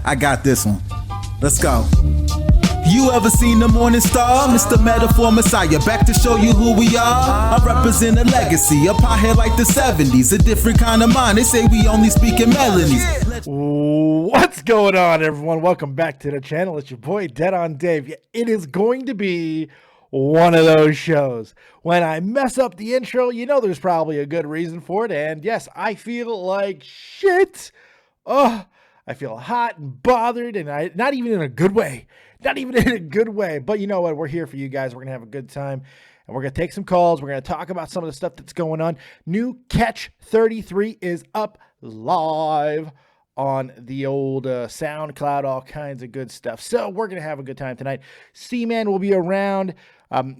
I got this one. Let's go. You ever seen the morning star? Mr. Metaphor Messiah, back to show you who we are. I represent a legacy, a pothead like the 70s, a different kind of mind. They say we only speak in melodies. What's going on, everyone? Welcome back to the channel. It's your boy, Dead on Dave. It is going to be one of those shows. When I mess up the intro, you know there's probably a good reason for it. And yes, I feel like shit. Oh, I feel hot and bothered, and not even in a good way. Not even in a good way. But you know what? We're here for you guys. We're going to have a good time. And we're going to take some calls. We're going to talk about some of the stuff that's going on. New Catch 33 is up live on the old SoundCloud, all kinds of good stuff. So we're going to have a good time tonight. C-Man will be around.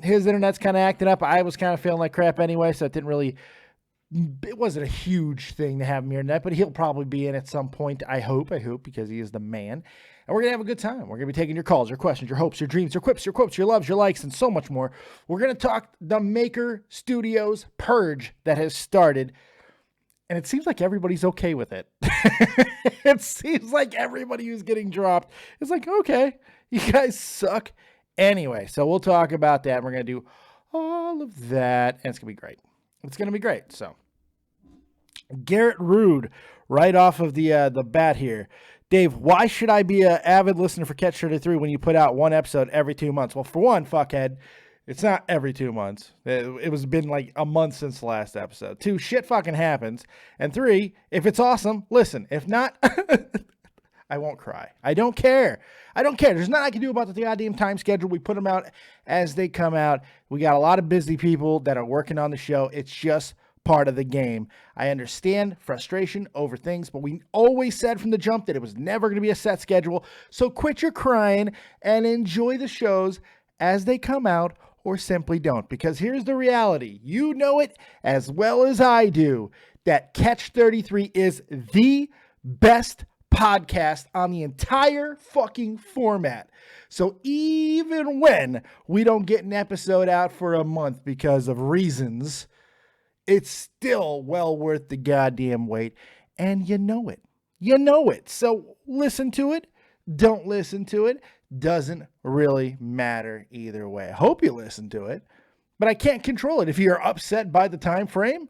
His internet's kind of acting up. I was kind of feeling like crap anyway, so it wasn't a huge thing to have him here tonight, but he'll probably be in at some point, I hope, because he is the man. And we're going to have a good time. We're going to be taking your calls, your questions, your hopes, your dreams, your quips, your quotes, your loves, your likes, and so much more. We're going to talk the Maker Studios Purge that has started, and it seems like everybody's okay with it. It seems like everybody who's getting dropped is like, okay, you guys suck. Anyway, so we'll talk about that. We're going to do all of that, and it's going to be great. It's going to be great. So, Garrett Rude, right off of the bat here. Dave, why should I be an avid listener for Catch 33 when you put out one episode every 2 months? Well, for one, fuckhead, it's not every 2 months. It was been like a month since the last episode. 2, shit fucking happens. And 3, if it's awesome, listen. If not, I won't cry. I don't care. There's nothing I can do about the goddamn time schedule. We put them out as they come out. We got a lot of busy people that are working on the show. It's just part of the game. I understand frustration over things, but we always said from the jump that it was never going to be a set schedule. So quit your crying and enjoy the shows as they come out, or simply don't. Because here's the reality. You know it as well as I do, that Catch 33 is the best podcast on the entire fucking format. So even when we don't get an episode out for a month because of reasons, it's still well worth the goddamn wait. And you know it. You know it. So listen to it. Don't listen to it. Doesn't really matter either way. I hope you listen to it, but I can't control it. If you're upset by the time frame,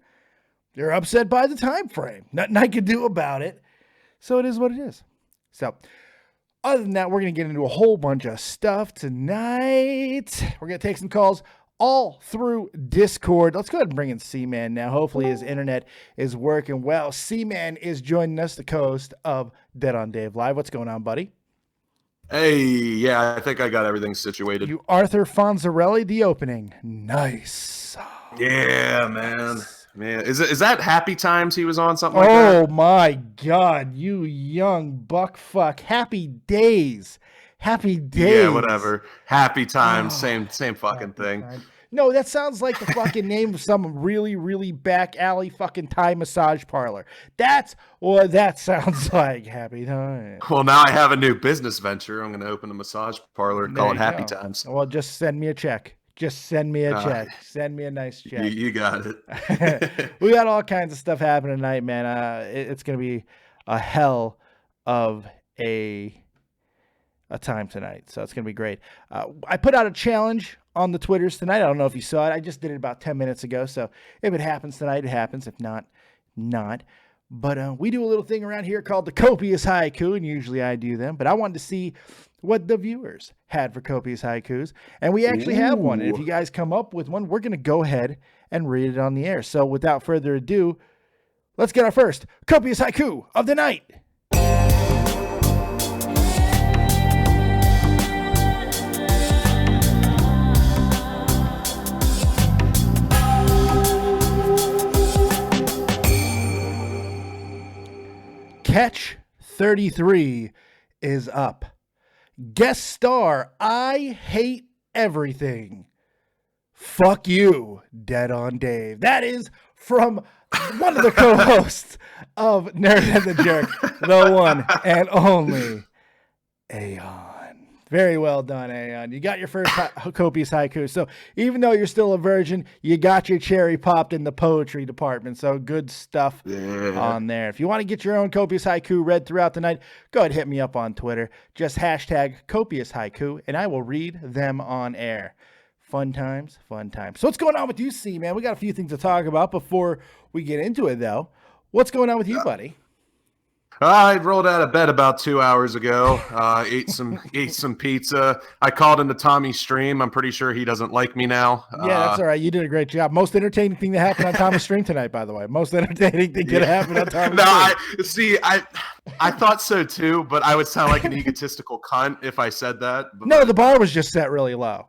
you're upset by the time frame. Nothing I can do about it. So it is what it is. So other than that, we're going to get into a whole bunch of stuff tonight. We're going to take some calls all through Discord. Let's go ahead and bring in C-Man now. Hopefully his internet is working well. C-Man is joining us, the co-host of Dead on Dave Live. What's going on, buddy? Hey, yeah, I think I got everything situated. You Arthur Fonzarelli, the opening. Nice. Yeah, man. Man, is that Happy Times he was on, something like that? Oh my God, you young buck fuck. Happy Days. Happy Days. Yeah, whatever. Happy Times, same fucking thing. Time. No, that sounds like the fucking name of some really, really back alley fucking Thai massage parlor. That's what that sounds like. Happy Times. Well, now I have a new business venture. I'm going to open a massage parlor and call it Happy Times. Well, just send me a check. Just send me a check. Send me a nice check. You got it. We got all kinds of stuff happening tonight, man. It's going to be a hell of a time tonight. So it's going to be great. I put out a challenge on the Twitters tonight. I don't know if you saw it. I just did it about 10 minutes ago. So if it happens tonight, it happens. If not, not. But we do a little thing around here called the Copious Haiku, and usually I do them. But I wanted to see what the viewers had for Copious Haikus. And we actually have one. And if you guys come up with one, we're going to go ahead and read it on the air. So without further ado, let's get our first Copious Haiku of the night. Catch 33 is up. Guest star, I hate everything. Fuck you, Dead on Dave. That is from one of the co-hosts of Nerd and the Jerk, the one and only Aeon. Very well done, Aeon. You got your first copious haiku. So even though you're still a virgin, you got your cherry popped in the poetry department. So good stuff on there. If you want to get your own copious haiku read throughout the night, go ahead and hit me up on Twitter. Just hashtag copious haiku, and I will read them on air. Fun times, fun times. So what's going on with you, C, man? We got a few things to talk about before we get into it, though. What's going on with you, buddy? I rolled out of bed about 2 hours ago. Ate some pizza. I called into Tommy's stream. I'm pretty sure he doesn't like me now. Yeah, that's all right. You did a great job. Most entertaining thing that happened on Tommy's stream tonight, by the way. Most entertaining thing that happened on Tommy's stream. I thought so too, but I would sound like an egotistical cunt if I said that. But... No, the bar was just set really low.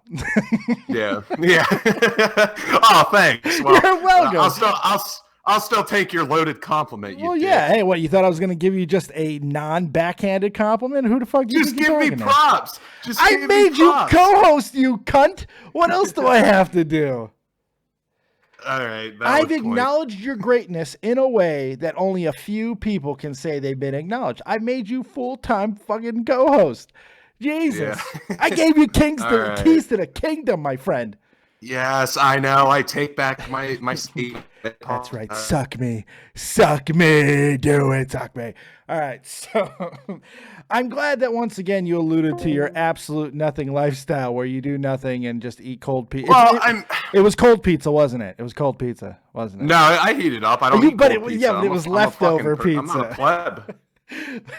Yeah. Oh, thanks. Well, you're welcome. I'll still take your loaded compliment. Well, yeah. Hey, what, you thought I was going to give you just a non-backhanded compliment? Who the fuck do you think you're talking to? Props. I made you co-host, you cunt. What else do I have to do? All right. I've acknowledged your greatness in a way that only a few people can say they've been acknowledged. I made you full-time fucking co-host. Jesus. Yeah. I gave you keys to the kingdom, my friend. Yes, I know. I take back my seat. That's right. Suck me. Do it. Suck me. All right. So I'm glad that once again you alluded to your absolute nothing lifestyle where you do nothing and just eat cold pizza. Well, it was cold pizza, wasn't it? It was cold pizza, wasn't it? No, I heat it up. I don't eat cold pizza. Yeah, but it was leftover pizza. I'm not a pleb.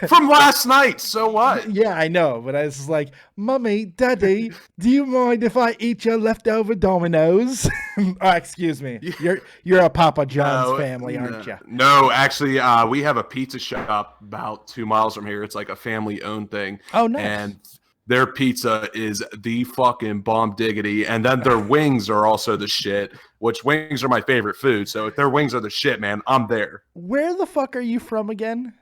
From last night, so what? Yeah, I know, but I was just like, Mummy, Daddy, do you mind if I eat your leftover Dominoes? Excuse me, you're a Papa John's family, aren't you? No, actually, we have a pizza shop about 2 miles from here. It's like a family-owned thing. Oh, nice. And their pizza is the fucking bomb diggity, and then their wings are also the shit. Which wings are my favorite food, so if their wings are the shit, man, I'm there. Where the fuck are you from again?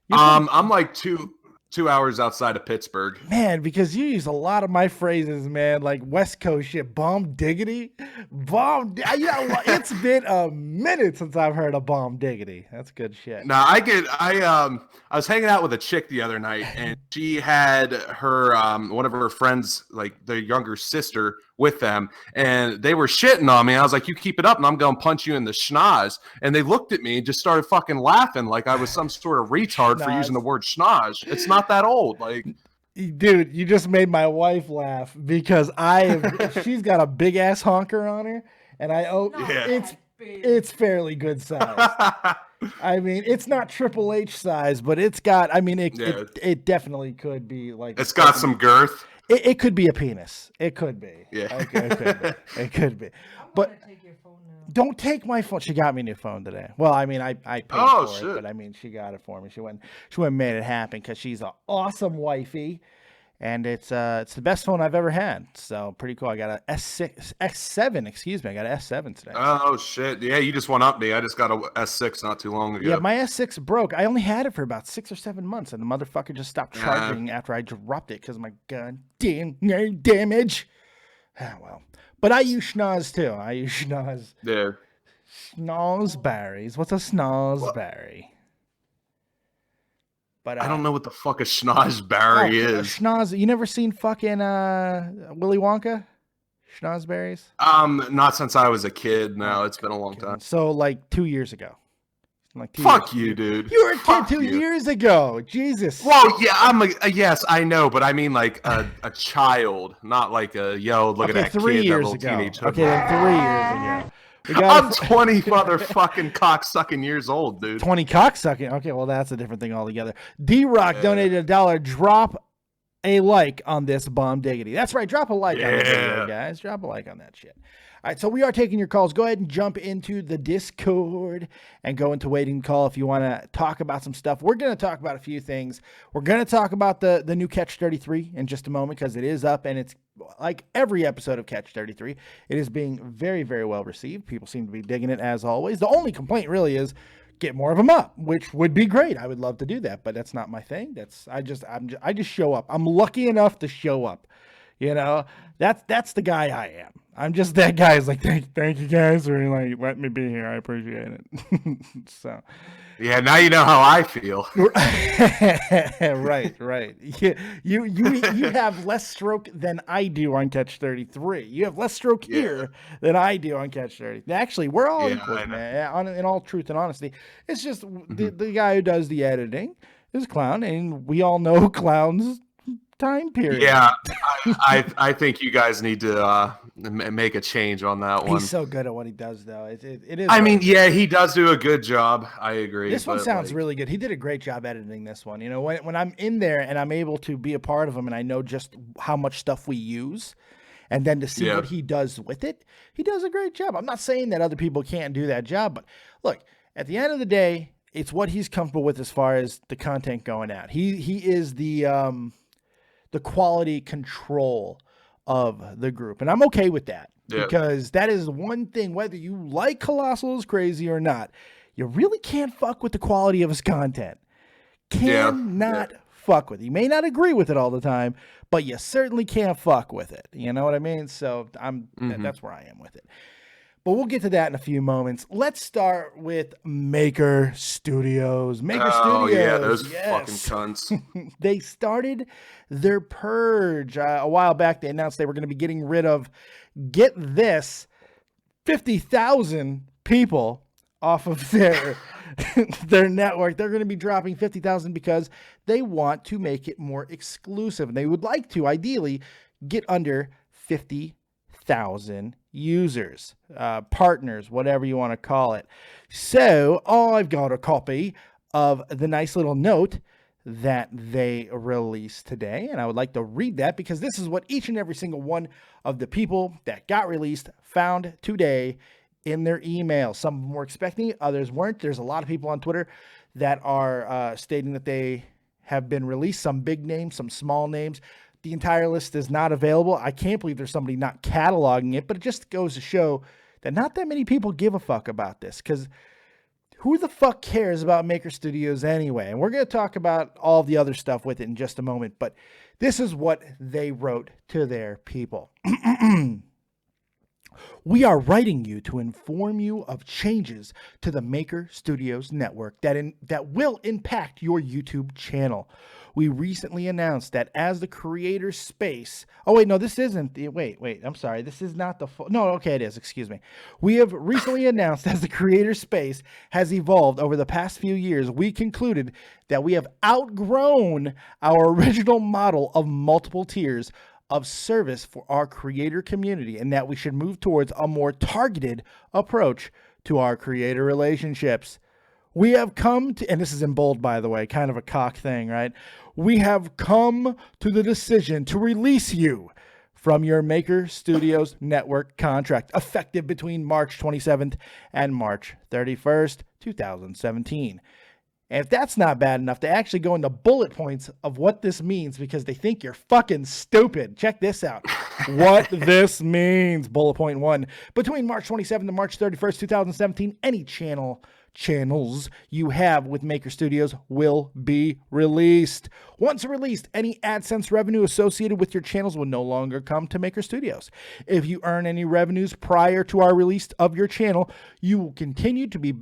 I'm like two hours outside of Pittsburgh. Man, because you use a lot of my phrases, man, like West Coast shit, bomb diggity, it's been a minute since I've heard a bomb diggity. That's good shit. No, I was hanging out with a chick the other night, and she had her one of her friends, like their younger sister, with them, and they were shitting on me. I was like, you keep it up and I'm gonna punch you in the schnoz. And they looked at me and just started fucking laughing like I was some sort of retard for using the word schnoz. It's not that old. Like, dude, you just made my wife laugh because she's got a big ass honker on her, and it's fairly good size. I mean, it's not Triple H size, but it's got, I mean, it definitely could be like, it's got some girth. It could be a penis. It could be. Yeah. It could be. But take your phone now. Don't take my phone. She got me a new phone today. Well, I mean, I paid for it, but I mean, she got it for me. She went and made it happen because she's an awesome wifey, and it's the best phone I've ever had. So pretty cool. I got a S7. Excuse me. I got an S7 today. Oh shit! Yeah, you just one up me. I just got a S6 not too long ago. Yeah, my S6 broke. I only had it for about 6 or 7 months, and the motherfucker just stopped charging after I dropped it because of my goddamn damage. Ah, well, but I use schnoz too. I use schnoz. Yeah. Schnozberries. What's a schnozberry? But I don't know what the fuck a schnozberry is. Schnoz. You never seen fucking Willy Wonka? Schnozberries? Not since I was a kid. No, it's been a long time. So like 2 years ago. Fuck you, dude. You were a kid 2 years ago. Jesus. Well, yeah, yes, I know, but I mean like a child, not like a look at that 3 kid, years that ago. teenage. Okay, then 3 years ago. I'm 20 motherfucking cocksucking years old, dude. 20 cocksucking. Okay, well that's a different thing altogether. D-Rock donated $1. Drop a like on this bomb diggity. That's right. Drop a like on this video, guys. Drop a like on that shit. All right, so we are taking your calls. Go ahead and jump into the Discord and go into waiting call if you want to talk about some stuff. We're going to talk about a few things. We're going to talk about the new Catch 33 in just a moment because it is up, and it's like every episode of Catch 33. It is being very, very well received. People seem to be digging it as always. The only complaint really is get more of them up, which would be great. I would love to do that, but that's not my thing. I just show up. I'm lucky enough to show up. You know, that's the guy I am. I'm just that guy who's like, thank you guys for like letting me be here. I appreciate it. So, yeah, now you know how I feel. right. You have less stroke than I do on Catch 33. You have less stroke here than I do on Catch 30. Actually, we're all equal, man. In all truth and honesty, it's just the guy who does the editing is a clown, and we all know clowns time period. Yeah, I think you guys need to make a change on that one. He's so good at what he does, though. It is. I mean, yeah, he does do a good job. I agree. This one sounds really good. He did a great job editing this one. You know, when I'm in there and I'm able to be a part of him and I know just how much stuff we use, and then to see what he does with it, he does a great job. I'm not saying that other people can't do that job, but look, at the end of the day, it's what he's comfortable with as far as the content going out. He is the quality control of the group. And I'm okay with that because that is one thing, whether you like ColossalisCrazy or not, you really can't fuck with the quality of his content. Cannot fuck with it. You may not agree with it all the time, but you certainly can't fuck with it. You know what I mean? So that's where I am with it. But we'll get to that in a few moments. Let's start with Maker Studios. Studios. Yeah, those fucking cunts. They started their purge. A while back, they announced they were going to be getting rid of, get this, 50,000 people off of their network. They're going to be dropping 50,000 because they want to make it more exclusive. And they would like to, ideally, get under 50,000 users, partners, whatever you want to call it. So I've got a copy of the nice little note that they released today, and I would like to read that because this is what each and every single one of the people that got released found today in their email. Some of them were expecting it, others weren't. There's a lot of people on Twitter that are stating that they have been released, some big names, some small names. The entire list is not available. I can't believe there's somebody not cataloging it, but it just goes to show that not that many people give a fuck about this, because who the fuck cares about Maker Studios anyway? And we're going to talk about all the other stuff with it in just a moment, but this is what they wrote to their people. We are writing you to inform you of changes to the Maker Studios network that will impact your YouTube channel. We recently announced that as the creator space... Oh, wait, no, this isn't... Wait, I'm sorry. This is not the... No, okay, it is. Excuse me. We have recently announced as the creator space has evolved over the past few years, we concluded that we have outgrown our original model of multiple tiers of service for our creator community, and that we should move towards a more targeted approach to our creator relationships. We have come to, and this is in bold, by the way, kind of a cock thing, right? We have come to the decision to release you from your Maker Studios network contract, effective between March 27th and March 31st, 2017. And if that's not bad enough, they actually go into bullet points of what this means because they think you're fucking stupid. Check this out. What this means. Bullet point 1. Between March 27th and March 31st, 2017, any channels you have with Maker Studios will be released. Once released, any AdSense revenue associated with your channels will no longer come to Maker Studios. If you earn any revenues prior to our release of your channel, you will continue to be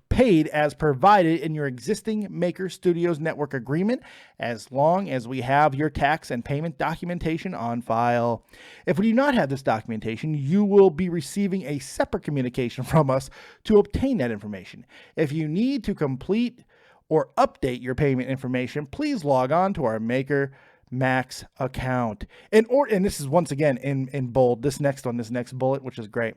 paid as provided in your existing Maker Studios network agreement as long as we have your tax and payment documentation on file. If we do not have this documentation, you will be receiving a separate communication from us to obtain that information. If you need to complete or update your payment information, please log on to our Maker Max account. And this is once again in bold, this next bullet, which is great.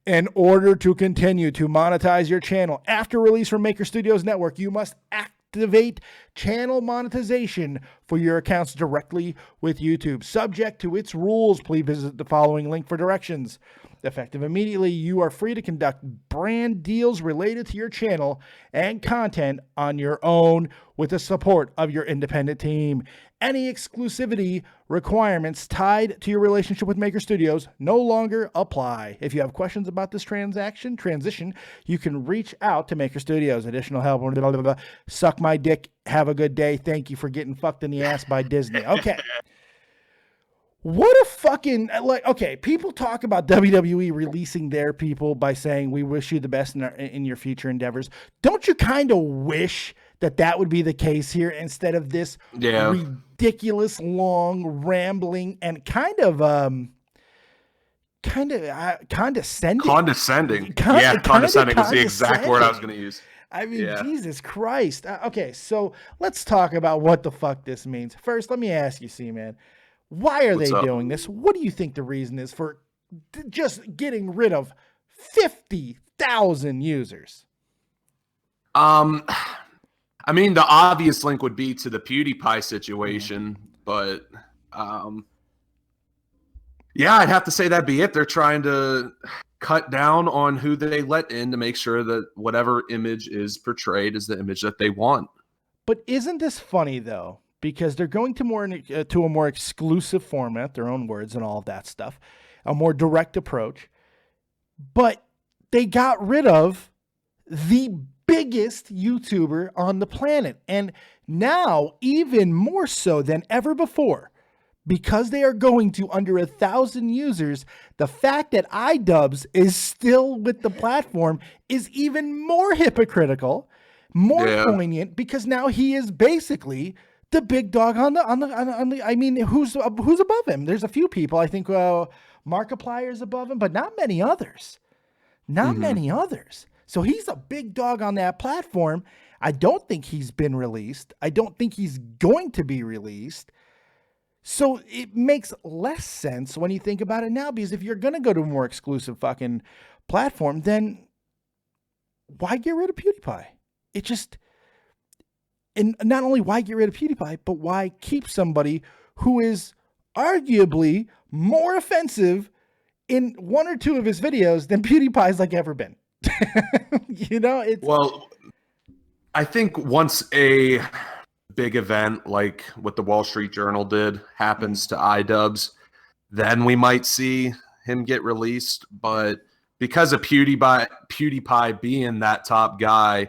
In order to continue to monetize your channel after release from Maker Studios Network, you must activate channel monetization for your accounts directly with YouTube. Subject to its rules, please visit the following link for directions. Effective immediately, you are free to conduct brand deals related to your channel and content on your own with the support of your independent team. Any exclusivity requirements tied to your relationship with Maker Studios no longer apply. If you have questions about this transition, you can reach out to Maker Studios. Additional help, blah, blah, blah, blah. Suck my dick. Have a good day. Thank you for getting fucked in the ass by Disney. Okay. What a fucking, like, okay, people talk about WWE releasing their people by saying, we wish you the best in your future endeavors. Don't you kind of wish that would be the case here instead of this ridiculous, long, rambling, and kind of condescending. Condescending is the exact word I was going to use. I mean, Jesus Christ. Okay, so let's talk about what the fuck this means. First, let me ask you, C-Man, why are they doing this? What do you think the reason is for just getting rid of 50,000 users? I mean, the obvious link would be to the PewDiePie situation, but yeah, I'd have to say that'd be it. They're trying to cut down on who they let in to make sure that whatever image is portrayed is the image that they want. But isn't this funny, though? Because they're going to a more exclusive format, their own words and all of that stuff, a more direct approach. But they got rid of the biggest YouTuber on the planet. And now, even more so than ever before, because they are going to under 1,000 users, the fact that iDubbbz is still with the platform is even more hypocritical, more poignant, because now he is basically the big dog on the I mean, who's above him? There's a few people. I think Markiplier is above him, but not many others. Not many others. So he's a big dog on that platform. I don't think he's been released. I don't think he's going to be released. So it makes less sense when you think about it now, because if you're going to go to a more exclusive fucking platform, then why get rid of PewDiePie? It just, and not only why get rid of PewDiePie, but why keep somebody who is arguably more offensive in one or two of his videos than PewDiePie's like ever been. You know, it's, well, I think once a big event like what the Wall Street Journal did happens to iDubbbz, then we might see him get released. But because of PewDiePie being that top guy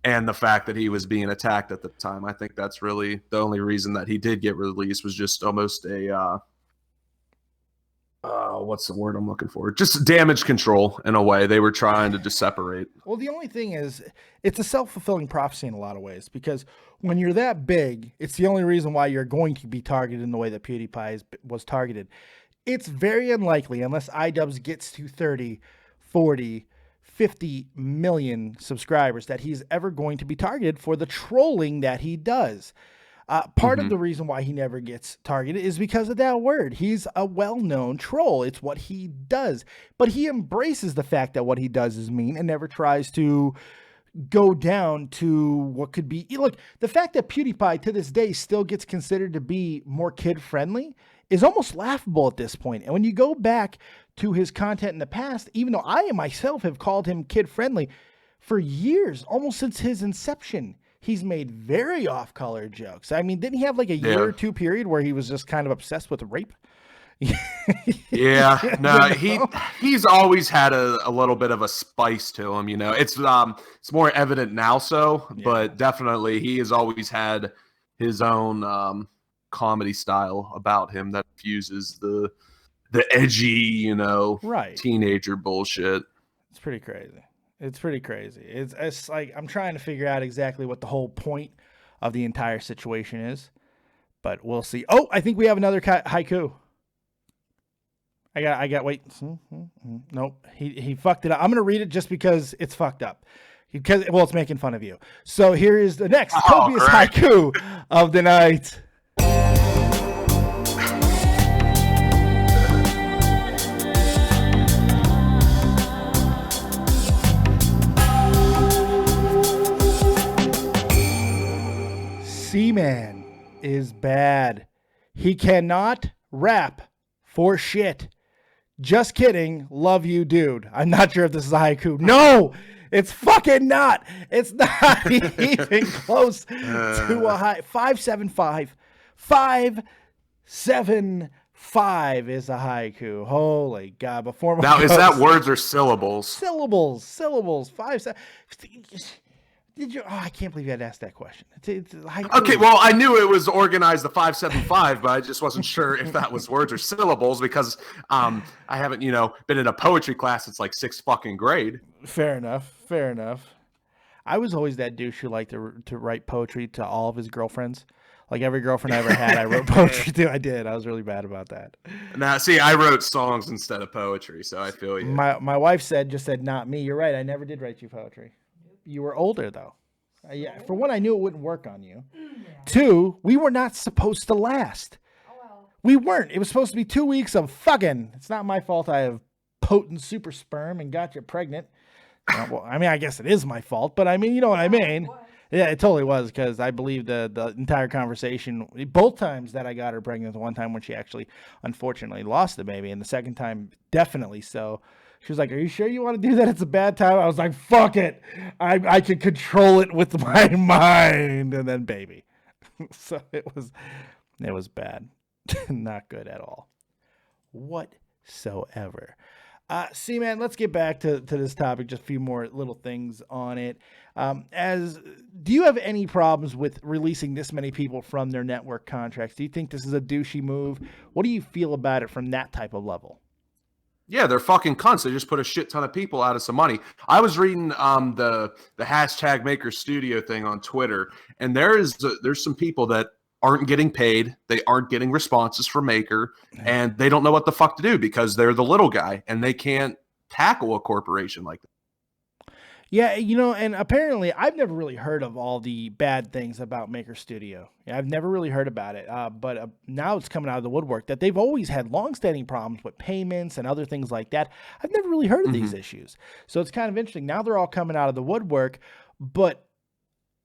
and the fact that he was being attacked at the time, I think that's really the only reason that he did get released, was just almost a what's the word I'm looking for? Just damage control in a way. They were trying to just separate. Well, the only thing is, it's a self-fulfilling prophecy in a lot of ways, because when you're that big, it's the only reason why you're going to be targeted in the way that PewDiePie was targeted. It's very unlikely, unless iDubbbz gets to 30, 40, 50 million subscribers, that he's ever going to be targeted for the trolling that he does. Part of the reason why he never gets targeted is because of that word. He's a well-known troll. It's what he does. But he embraces the fact that what he does is mean and never tries to go down to what could be. Look, the fact that PewDiePie to this day still gets considered to be more kid-friendly is almost laughable at this point. And when you go back to his content in the past, even though I myself have called him kid-friendly for years, almost since his inception, he's made very off-color jokes. I mean, didn't he have like a year or two period where he was just kind of obsessed with rape? Yeah, no, he's always had a little bit of a spice to him, you know. It's more evident now, but definitely he has always had his own comedy style about him that fuses the edgy, you know, teenager bullshit. It's pretty crazy. It's pretty crazy. It's like I'm trying to figure out exactly what the whole point of the entire situation is, but we'll see. Oh, I think we have another haiku. I got. Wait. Nope. He fucked it up. I'm gonna read it just because it's fucked up. Because it's making fun of you. So here is the next copious haiku of the night. C-Man is bad. He cannot rap for shit. Just kidding. Love you, dude. I'm not sure if this is a haiku. No, it's fucking not. It's not even close to a high. 575. 575 is a haiku. Holy God. Before now, is that words or syllables? Syllables. 5 7. Did you? Oh, I can't believe you had to ask that question. It's okay, well, I knew it was organized the 575, but I just wasn't sure if that was words or syllables because I haven't, been in a poetry class. It's like 6th fucking grade. Fair enough. I was always that douche who liked to write poetry to all of his girlfriends. Like every girlfriend I ever had, I wrote poetry to. I did. I was really bad about that. Now, see, I wrote songs instead of poetry, so I feel you. My wife said, not me. You're right. I never did write you poetry. You were older, though. Yeah. For one, I knew it wouldn't work on you. Yeah. 2, we were not supposed to last. Oh, well. We weren't. It was supposed to be 2 weeks of fucking. It's not my fault I have potent super sperm and got you pregnant. Well, I mean, I guess it is my fault, but I mean, you know what I mean? Yeah, it totally was, because I believe the entire conversation, both times that I got her pregnant, the one time when she actually, unfortunately, lost the baby, and the second time, definitely so. She was like, are you sure you want to do that? It's a bad time. I was like, fuck it. I can control it with my mind. And then baby. So it was bad. Not good at all. Whatsoever. See, man, let's get back to this topic. Just a few more little things on it. Do you have any problems with releasing this many people from their network contracts? Do you think this is a douchey move? What do you feel about it from that type of level? Yeah, they're fucking cunts. They just put a shit ton of people out of some money. I was reading the hashtag Maker Studio thing on Twitter, and there's some people that aren't getting paid. They aren't getting responses from Maker, and they don't know what the fuck to do because they're the little guy, and they can't tackle a corporation like that. Yeah, and apparently I've never really heard of all the bad things about Maker Studio. Yeah, I've never really heard about it, but now it's coming out of the woodwork that they've always had longstanding problems with payments and other things like that. I've never really heard of these issues. So it's kind of interesting. Now they're all coming out of the woodwork, but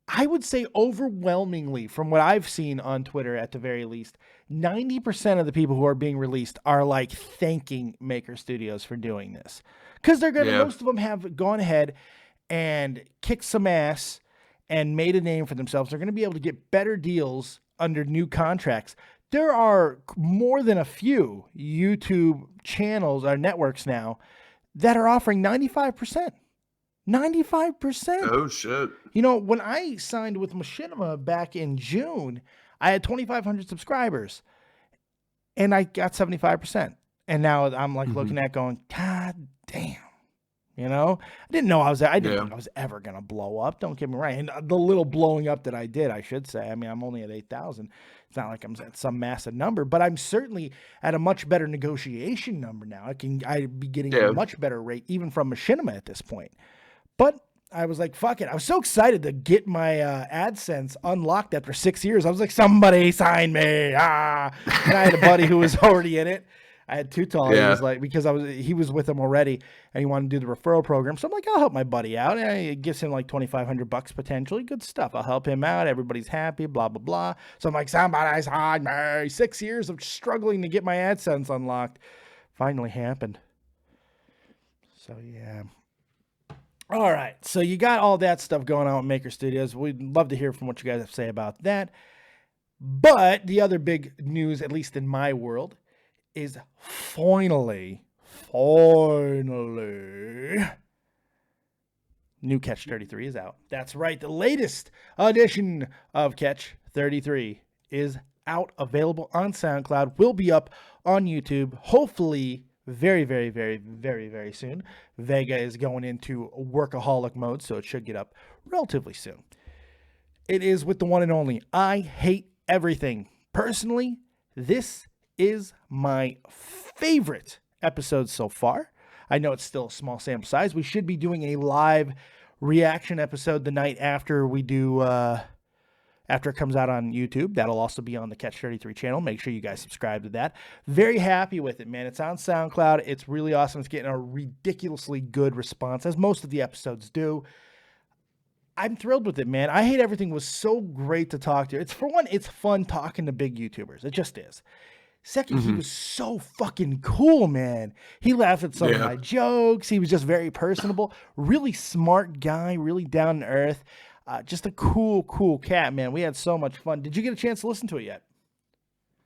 I would say overwhelmingly, from what I've seen on Twitter at the very least, 90% of the people who are being released are like thanking Maker Studios for doing this. Because most of them have gone ahead and kicked some ass and made a name for themselves. They're going to be able to get better deals under new contracts. There are more than a few YouTube channels or networks now that are offering 95%. 95%. Oh, shit. When I signed with Machinima back in June, I had 2,500 subscribers and I got 75%. And now I'm like looking at going, God damn. I didn't know I was ever going to blow up. Don't get me right. And the little blowing up that I did, I should say, I mean, I'm only at 8,000. It's not like I'm at some massive number, but I'm certainly at a much better negotiation number now. I'd be getting a much better rate even from Machinima at this point. But I was like, fuck it. I was so excited to get my AdSense unlocked after 6 years. I was like, somebody sign me. And I had a buddy who was already in it. I had Tutal. He was like, because he was with him already and he wanted to do the referral program. So I'm like, I'll help my buddy out. And it gives him like $2,500 potentially. Good stuff. I'll help him out. Everybody's happy, blah, blah, blah. So I'm like, somebody sign me. 6 years of struggling to get my AdSense unlocked. Finally happened. So yeah. All right. So you got all that stuff going on with Maker Studios. We'd love to hear from what you guys have to say about that. But the other big news, at least in my world, is finally, new Catch 33 is out. That's right. The latest edition of Catch 33 is out, available on SoundCloud, will be up on YouTube, hopefully very, very, very, very, very soon. Vega is going into workaholic mode, so it should get up relatively soon. It is with the one and only I Hate Everything. Personally, this is my favorite episode so far. I know it's still a small sample size. We should be doing a live reaction episode the night after we do, after it comes out on YouTube. That'll also be on the Catch 33 channel. Make sure you guys subscribe to that. Very happy with it, man. It's on SoundCloud. It's really awesome. It's getting a ridiculously good response, as most of the episodes do. I'm thrilled with it, man. I Hate Everything was so great to talk to. For one, it's fun talking to big YouTubers. It just is. Second, he was so fucking cool, man. He laughed at some of my jokes. He was just very personable. Really smart guy, really down to earth. Just a cool cat, man. We had so much fun. Did you get a chance to listen to it yet?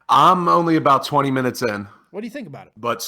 I'm only about 20 minutes in. What do you think about it? But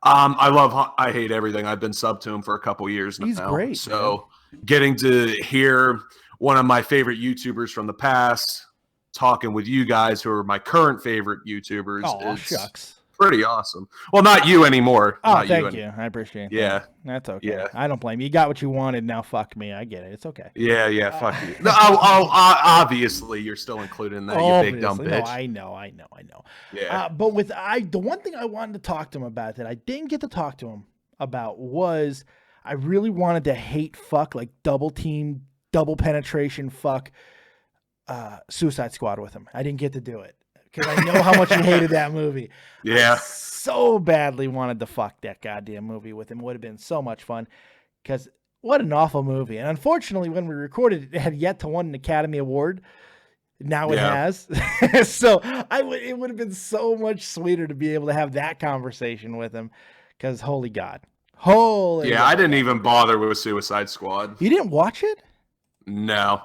I Hate Everything. I've been subbed to him for a couple years now. He's great. So getting to hear one of my favorite YouTubers from the past talking with you guys who are my current favorite YouTubers. Oh, shucks. Pretty awesome. Well, not you anymore. Oh, not thank you. I appreciate that. That's okay. Yeah. I don't blame you. You got what you wanted. Now fuck me. I get it. It's okay. Yeah, fuck you. No, obviously, you're still included in that, you big dumb bitch. No, I know. Yeah. But the one thing I wanted to talk to him about that I didn't get to talk to him about was I really wanted to hate fuck, like double team, double penetration fuck Suicide Squad with him. I didn't get to do it. Because I know how much you hated that movie. Yeah. I so badly wanted to fuck that goddamn movie with him. It would have been so much fun. Because what an awful movie. And unfortunately, when we recorded it, it had yet to win an Academy Award. Now it has. So it would have been so much sweeter to be able to have that conversation with him. Because holy God. Holy God. I didn't even bother with Suicide Squad. You didn't watch it? No.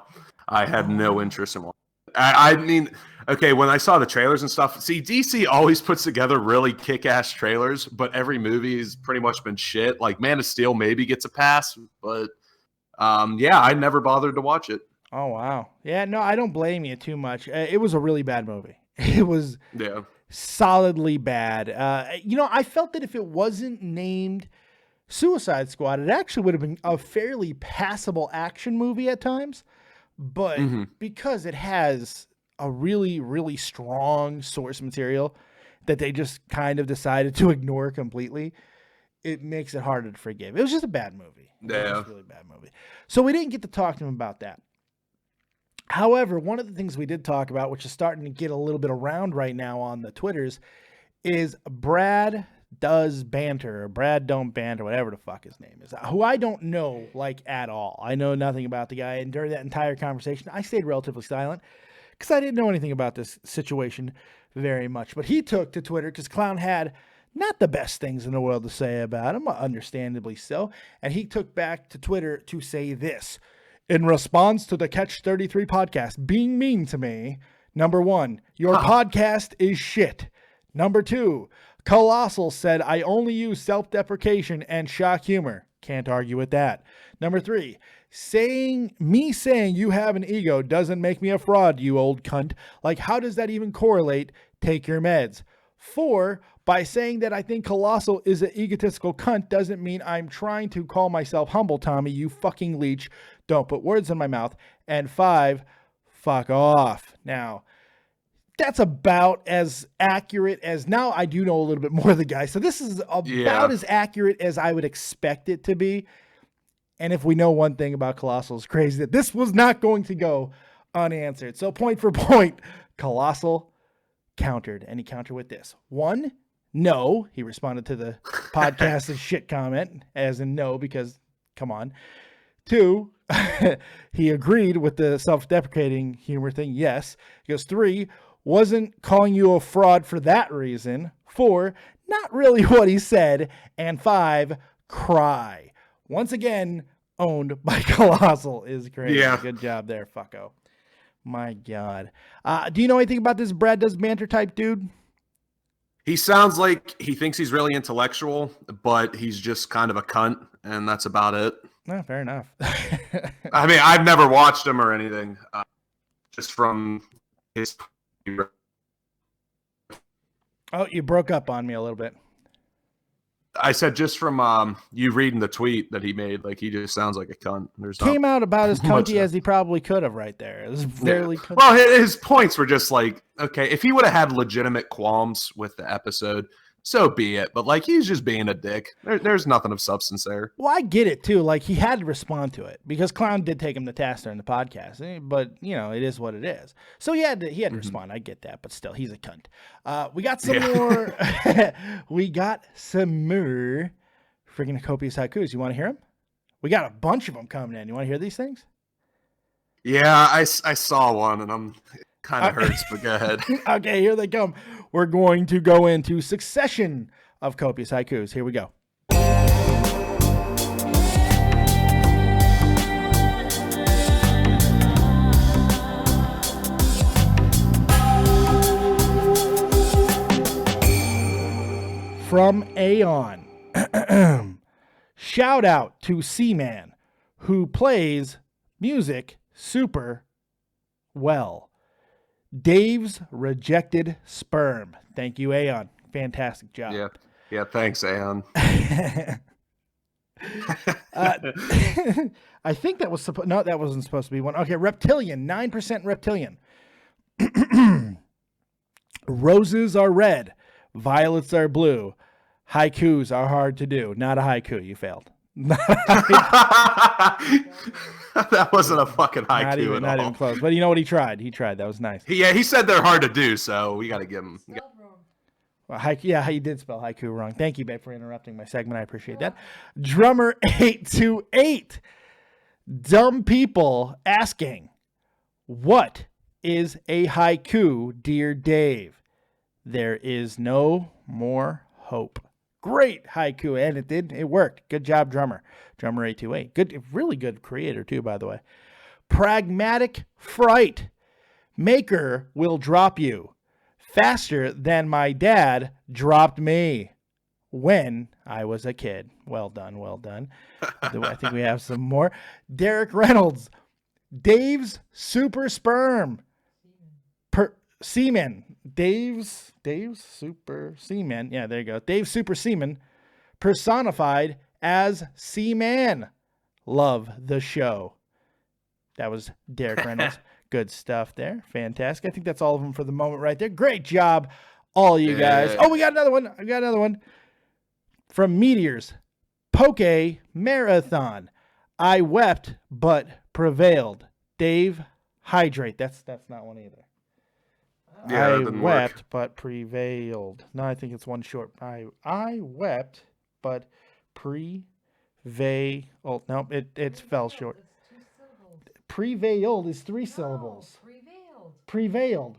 I had no interest in watching it. I mean... Okay, when I saw the trailers and stuff, see, DC always puts together really kick-ass trailers, but every movie has pretty much been shit. Like, Man of Steel maybe gets a pass, but, I never bothered to watch it. Oh, wow. Yeah, no, I don't blame you too much. It was a really bad movie. It was solidly bad. I felt that if it wasn't named Suicide Squad, it actually would have been a fairly passable action movie at times, but because it has a really, really strong source material that they just kind of decided to ignore completely, it makes it harder to forgive. It was just a bad movie. Yeah. It was a really bad movie. So we didn't get to talk to him about that. However, one of the things we did talk about, which is starting to get a little bit around right now on the Twitters, is Brad Does Banter, or Brad Don't Banter, whatever the fuck his name is, who I don't know, like, at all. I know nothing about the guy, and during that entire conversation, I stayed relatively silent, because I didn't know anything about this situation very much. But he took to Twitter because Clown had not the best things in the world to say about him, understandably so. And he took back to Twitter to say this. In response to the Catch 33 podcast being mean to me, number 1, your podcast is shit. Number 2, Colossal said I only use self-deprecation and shock humor. Can't argue with that. Number 3, saying you have an ego doesn't make me a fraud, you old cunt. Like, how does that even correlate? Take your meds. 4, by saying that I think Colossal is an egotistical cunt doesn't mean I'm trying to call myself humble, Tommy, you fucking leech. Don't put words in my mouth. And 5, fuck off. Now, that's about as accurate as, now I do know a little bit more of the guy, so this is about as accurate as I would expect it to be. And if we know one thing about ColossalisCrazy, that this was not going to go unanswered. So point for point, Colossal countered, and he countered with this. 1, no. He responded to the podcast's shit comment, as in no, because come on. 2, he agreed with the self-deprecating humor thing. Yes. He goes, 3, wasn't calling you a fraud for that reason. 4, not really what he said. And 5, cry. Once again, owned by Colossal is crazy. Yeah. Good job there, fucko. My God. Do you know anything about this Brad Does Banter type dude? He sounds like he thinks he's really intellectual, but he's just kind of a cunt, and that's about it. No, fair enough. I mean, I've never watched him or anything, just from his... Oh, you broke up on me a little bit. I said just from you reading the tweet that he made, like, he just sounds like a cunt. Came out about as cunty as he probably could have right there. It was fairly cunty. Well, his points were just like, okay, if he would have had legitimate qualms with the episode, so be it. But, like, he's just being a dick. There's nothing of substance there. Well, I get it, too. Like, he had to respond to it because Clown did take him to task during the podcast. But, you know, it is what it is. So he had to respond. I get that. But still, he's a cunt. We got some more. We got some more freaking copious haikus. You want to hear them? We got a bunch of them coming in. You want to hear these things? Yeah, I saw one, and it kind of hurts, but go ahead. Okay, here they come. We're going to go into succession of copious haikus. Here we go. From Aeon. Shout out to C-Man, who plays music super well. Dave's rejected sperm. Thank you, Aeon. Fantastic job. Yeah. Yeah. Thanks, Aeon. I think that was supposed. No, that wasn't supposed to be one. Okay, reptilian. 9% reptilian. Roses are red. Violets are blue. Haikus are hard to do. Not a haiku. You failed. That wasn't a fucking haiku not even close. But you know what? He tried. He tried. That was nice. He said they're hard to do, so we got to give him. Well, yeah, he did spell haiku wrong. Thank you, babe, for interrupting my segment. I appreciate that. Drummer 828. Dumb people asking, what is a haiku, dear Dave? There is no more hope. Great haiku, and it worked. Good job, drummer. Drummer 828. Good, really good creator too, by the way. Pragmatic fright. Maker will drop you faster than my dad dropped me when I was a kid. Well done, well done. I think we have some more. Derek Reynolds. Dave's super sperm. Semen. Dave's super semen. Yeah, there you go. Dave's super semen personified as Seaman. Love the show. That was Derek Reynolds. Good stuff there. Fantastic. I think that's all of them for the moment right there. Great job, all you guys. Oh, we got another one. I got another one. From Meteors. Poke Marathon. I wept but prevailed. Dave, hydrate. That's not one either. Yeah, I wept but prevailed. No, I think it's one short. I wept but prevailed. No, it fell short. Prevailed is 3 syllables. Prevailed.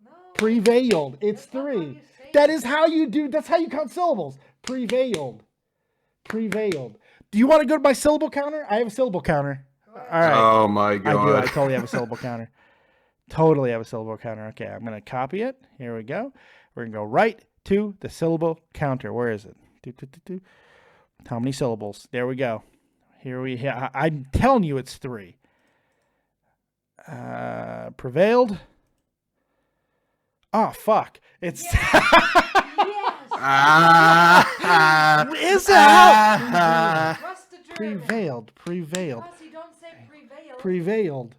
No. Prevailed. It's 3. That is how you do. That's how you count syllables. Prevailed. Do you want to go to my syllable counter? I have a syllable counter. All right. Oh my god. I do. I totally have a syllable counter. Totally have a syllable counter. Okay, I'm going to copy it. Here we go. We're going to go right to the syllable counter. Where is it? How many syllables? There we go. Here we have. I'm telling you it's 3. Prevailed. Oh, fuck. It's... Is it how? Prevailed. Because you don't say prevailed. Prevailed.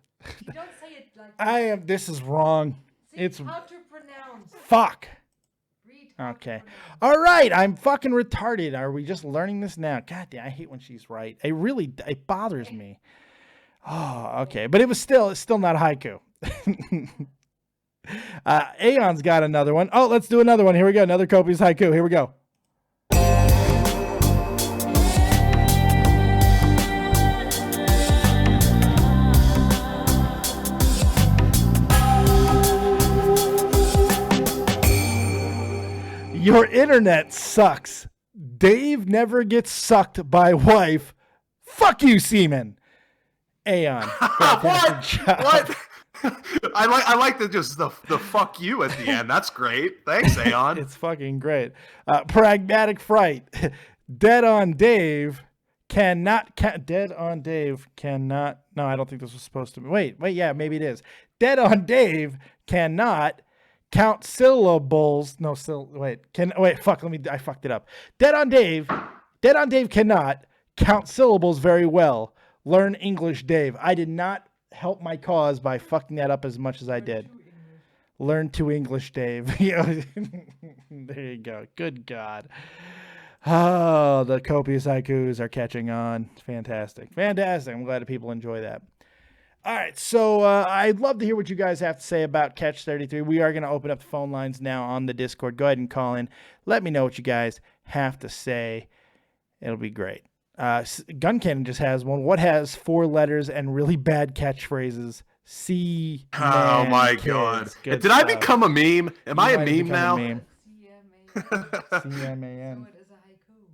You don't say it like This is wrong. See, It's how to pronounce. fuck. Read how to Okay. pronounce. All right. I'm fucking retarded. Are we just learning this now? God damn, I hate when she's right. It bothers me. Oh, okay. But it's still not haiku. Aeon's got another one. Oh, let's do another one. Here we go. Another copious haiku. Here we go. Your internet sucks. Dave never gets sucked by wife. Fuck you, seaman. Aeon. What? I like the fuck you at the end. That's great. Thanks, Aeon. It's fucking great. Pragmatic fright. Dead on Dave cannot. Dead on Dave cannot. No, I don't think this was supposed to be. Wait. Yeah, maybe it is. Dead on Dave cannot count syllables. No, wait. Fuck. I fucked it up. Dead on Dave cannot count syllables very well. Learn English, Dave. I did not help my cause by fucking that up as much as I did. Learn to English, Dave. There you go. Good God. Oh, the copious haikus are catching on. Fantastic. I'm glad that people enjoy that. All right, so I'd love to hear what you guys have to say about Catch 33. We are going to open up the phone lines now on the Discord. Go ahead and call in. Let me know what you guys have to say. It'll be great. Guncannon just has one. What has 4 letters and really bad catchphrases? C. Oh my kids. god! Good Did stuff. I become a meme? Am I a might meme become now? a meme. CMAN. CMAN. So it is a haiku.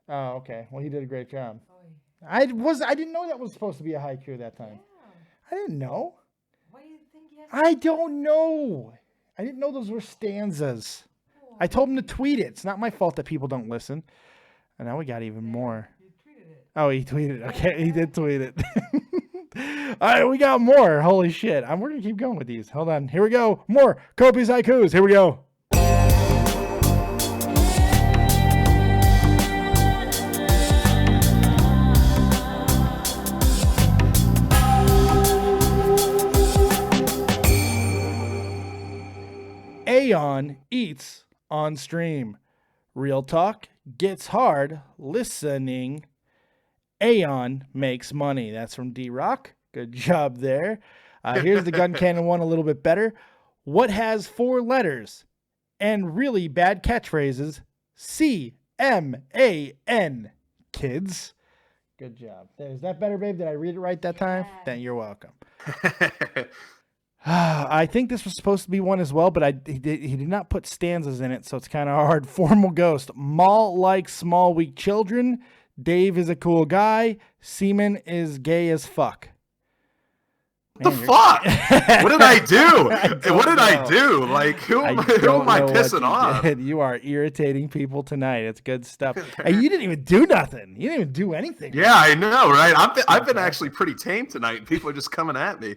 Oh, okay. Well, he did a great job. Oy. I didn't know that was supposed to be a haiku that time. Yeah. I didn't know. Why do you think he has I don't know. I didn't know those were stanzas. I told him to tweet it. It's not my fault that people don't listen. And now we got even more. You tweeted it. Oh, he tweeted. Okay, he did tweet it. All right, we got more. Holy shit. We're going to keep going with these. Hold on. Here we go. More Kobe's haikus. Here we go. Aeon eats on stream. Real talk gets hard listening. Aeon makes money. That's from D-Rock. Good job there. Here's the Guncannon one a little bit better. What has 4 letters and really bad catchphrases? C-M-A-N. Kids. Good job. Is that better, babe? Did I read it right that time? Then you're welcome. I think this was supposed to be one as well, but he did not put stanzas in it, so it's kind of hard. Formal Ghost. Maul likes small, weak children. Dave is a cool guy. Seaman is gay as fuck. What the fuck? What did I do? What did I do? Like, who am I pissing off? You are irritating people tonight. It's good stuff. Hey, you didn't even do nothing. You didn't even do anything. Yeah, I know, right? I've been actually pretty tame tonight, and people are just coming at me.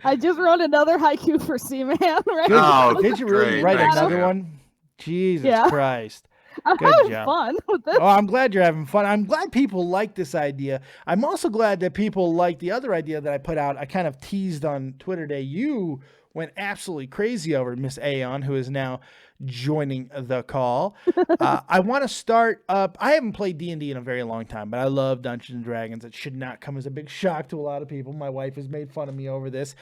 I just wrote another haiku for Seaman. Right? Oh, did you really write Thanks, another man. one? Jesus Yeah. Christ. I'm Good having job. fun with this. Oh, I'm glad you're having fun. I'm glad people like this idea. I'm also glad that people like the other idea that I put out. I kind of teased on Twitter today. You went absolutely crazy over Miss Aeon, who is now joining the call. I want to start up. I haven't played D&D in a very long time, but I love Dungeons and Dragons. It should not come as a big shock to a lot of people. My wife has made fun of me over this.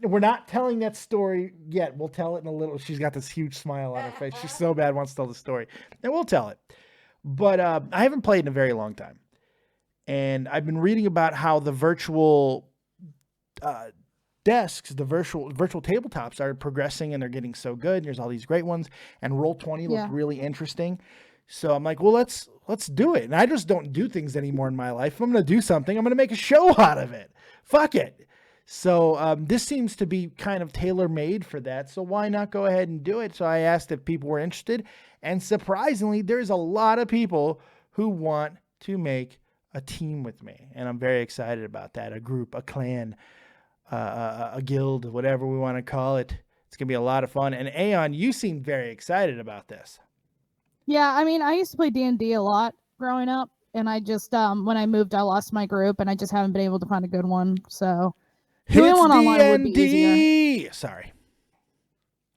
We're not telling that story yet. We'll tell it in a little. She's got this huge smile on her face. She so bad wants to tell the story, and we'll tell it. But I haven't played in a very long time. And I've been reading about how the virtual desks, the virtual tabletops are progressing and they're getting so good. And there's all these great ones. And Roll20 looked really interesting. So I'm like, well, let's do it. And I just don't do things anymore in my life. If I'm going to do something, I'm going to make a show out of it. Fuck it. So this seems to be kind of tailor-made for that. So why not go ahead and do it? So I asked if people were interested. And surprisingly, there's a lot of people who want to make a team with me. And I'm very excited about that. A group, a clan, a guild, whatever we want to call it. It's going to be a lot of fun. And Aeon, you seem very excited about this. Yeah, I mean, I used to play D&D a lot growing up. And I just, when I moved, I lost my group. And I just haven't been able to find a good one. So doing one online would be easier. Sorry.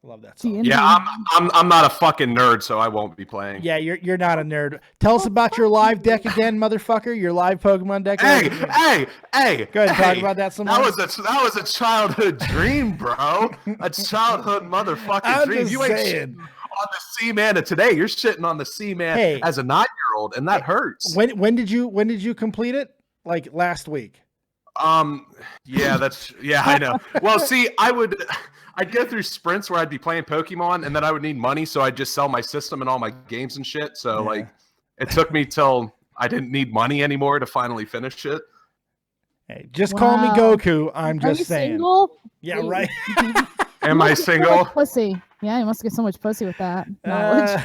Love that song. D&D. Yeah, I'm not a fucking nerd, so I won't be playing. Yeah, you're not a nerd. Tell us about your live deck again, motherfucker. Your live Pokemon deck. Hey, Go ahead and talk about that some more. That was a childhood dream, bro. A childhood motherfucking I'm dream. just You ain't saying. shitting on the C-Man of today. You're shitting on the C-Man as a 9-year-old, and that hurts. When did you complete it? Like last week. Yeah, I know. Well, see, I'd go through sprints where I'd be playing Pokemon, and then I would need money, so I'd just sell my system and all my games and shit. So like, it took me till I didn't need money anymore to finally finish it. Hey, just call me Goku. I'm Are just you saying. single? Yeah, right. Am I single? Pussy. Yeah, you must get so much pussy with that knowledge.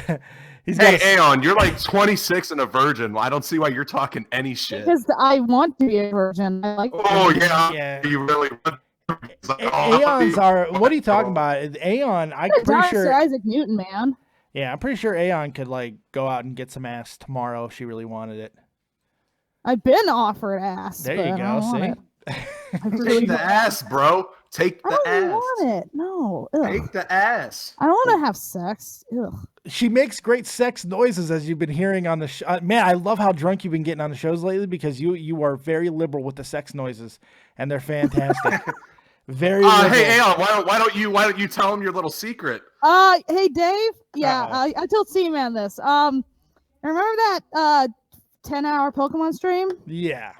He's got Hey, Aeon, you're like 26 and a virgin. I don't see why you're talking any shit. Because I want to be a virgin. I like. Oh yeah, Yeah. you really. Aeons are. What are you talking about? Aeon, I'm pretty Sir sure. Isaac Newton, man. Yeah, I'm pretty sure Aeon could like go out and get some ass tomorrow if she really wanted it. I've been offered ass. There but you I go. don't want See. it. I really Take the don't- ass, bro. Take I the don't ass. want it. No. Ugh. Take the ass. I don't want to have sex. Ugh. She makes great sex noises, as you've been hearing on the show. Man, I love how drunk you've been getting on the shows lately because you are very liberal with the sex noises, and they're fantastic. Very. Liberal. Hey, Aeon, why don't you tell him your little secret? Hey Dave. Yeah, I told C-Man this. Remember that 10-hour Pokemon stream? Yeah.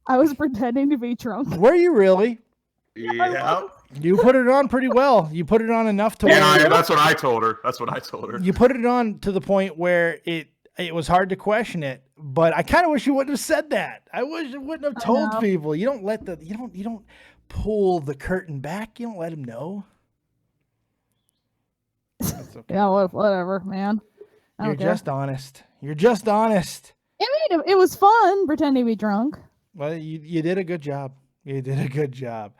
I was pretending to be drunk. Were you really? Yeah. You put it on pretty well. You put it on enough to Yeah, where that's what I told her. you put it on to the point where it was hard to question it. But I kind of wish you wouldn't have said that. I wish you wouldn't have told people. You don't let you don't pull the curtain back. You don't let them know. That's okay. Yeah, whatever, man. I You're don't care. just honest. You're just honest. It was fun pretending to be drunk. Well, you did a good job. You did a good job.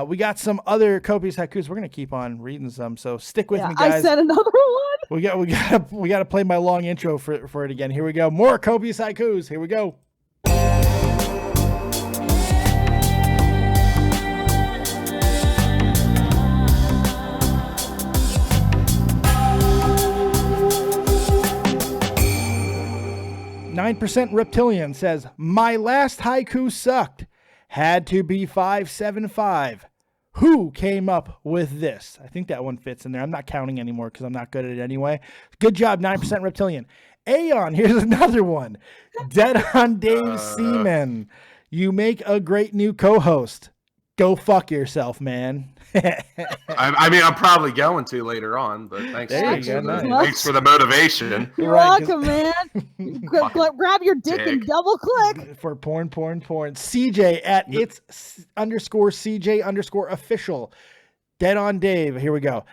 We got some other copious haikus. We're gonna keep on reading some, so stick with me, guys. I said another one. We gotta play my long intro for it again. Here we go. More copious haikus. Here we go. 9% Reptilian says, my last haiku sucked. Had to be 575. Who came up with this? I think that one fits in there. I'm not counting anymore because I'm not good at it anyway. Good job, 9% Reptilian. Aeon, here's another one. Dead on Dave Seaman. You make a great new co-host. Go fuck yourself, man. I mean, I'm probably going to later on, but thanks, thanks for the motivation. You're welcome, man. Grab your dick and double click. For porn. CJ at its_CJ_official. Dead on Dave. Here we go.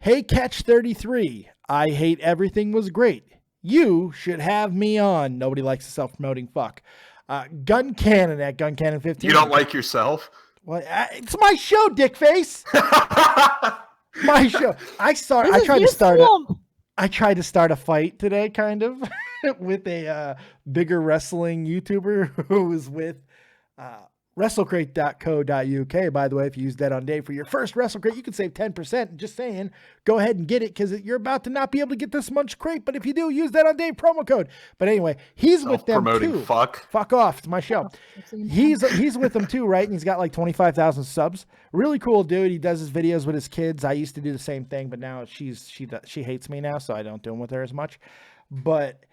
Hey, Catch 33. I hate everything was great. You should have me on. Nobody likes a self-promoting fuck. Guncannon at Guncannon15. You don't like yourself? Well, it's my show, dickface. My show. I tried to start a fight today, kind of, with a bigger wrestling YouTuber who was with WrestleCrate.co.uk. By the way, if you use Dead on Dave for your first WrestleCrate, you can save 10%. Just saying, go ahead and get it because you're about to not be able to get this much crate. But if you do, use Dead on Dave promo code. But anyway, he's with them too. Fuck off. It's my show. He's with them too, right? And he's got like 25,000 subs. Really cool dude. He does his videos with his kids. I used to do the same thing, but now she hates me now, so I don't do them with her as much. But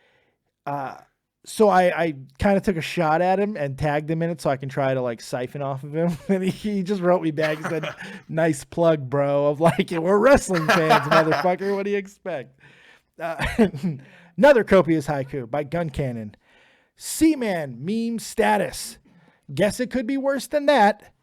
so I kind of took a shot at him and tagged him in it so I can try to like siphon off of him. And he just wrote me back and said, nice plug, bro. Of like, we're wrestling fans, motherfucker. What do you expect? Another copious haiku by Guncannon. Seaman meme status. Guess it could be worse than that.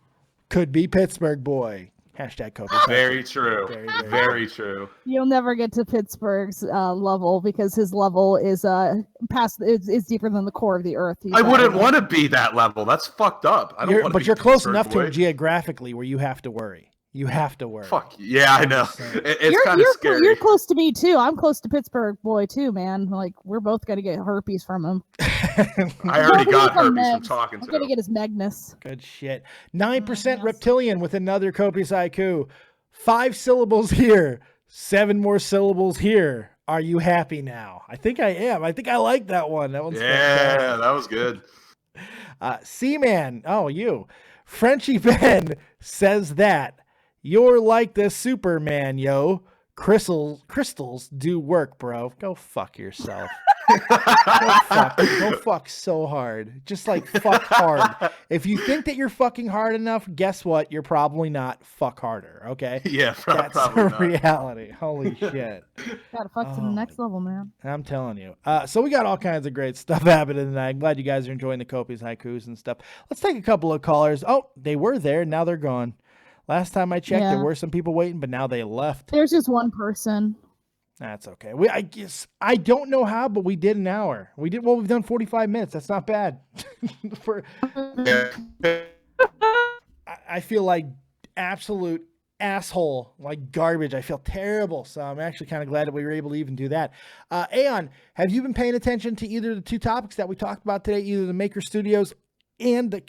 Could be Pittsburgh boy. Hashtag copious. Very true. Very true. You'll never get to Pittsburgh's level because his level is is deeper than the core of the earth. I wouldn't want to be that level. That's fucked up. I don't want to. But you're close enough to him geographically where you have to worry. You have to worry. Fuck yeah, I know. It's kind of scary. You're close to me too. I'm close to Pittsburgh boy too, man. Like we're both gonna get herpes from him. I already got herpes from talking to him. I'm gonna get his Magnus. Good shit. 9% Reptilian with another copious haiku. 5 syllables here. 7 more syllables here. Are you happy now? I think I am. I think I like that one. That one's fantastic. That was good. Seaman. Oh, you. Frenchie Ben says that. You're like the Superman, yo. Crystals do work, bro. Go fuck yourself. Go fuck so hard. Just like fuck hard. If you think that you're fucking hard enough, guess what? You're probably not. Fuck harder, okay? Yeah, that's probably the reality. Holy shit. Gotta fuck to the next level, man. I'm telling you. So we got all kinds of great stuff happening tonight. I'm glad you guys are enjoying the copious haikus and stuff. Let's take a couple of callers. Oh, they were there. Now they're gone. Last time I checked, there were some people waiting, but now they left. There's just one person. That's okay. I guess I don't know how, but we did an hour. We've done 45 minutes. That's not bad. I feel like absolute asshole, like garbage. I feel terrible. So I'm actually kind of glad that we were able to even do that. Aeon, have you been paying attention to either of the two topics that we talked about today, either the Maker Studios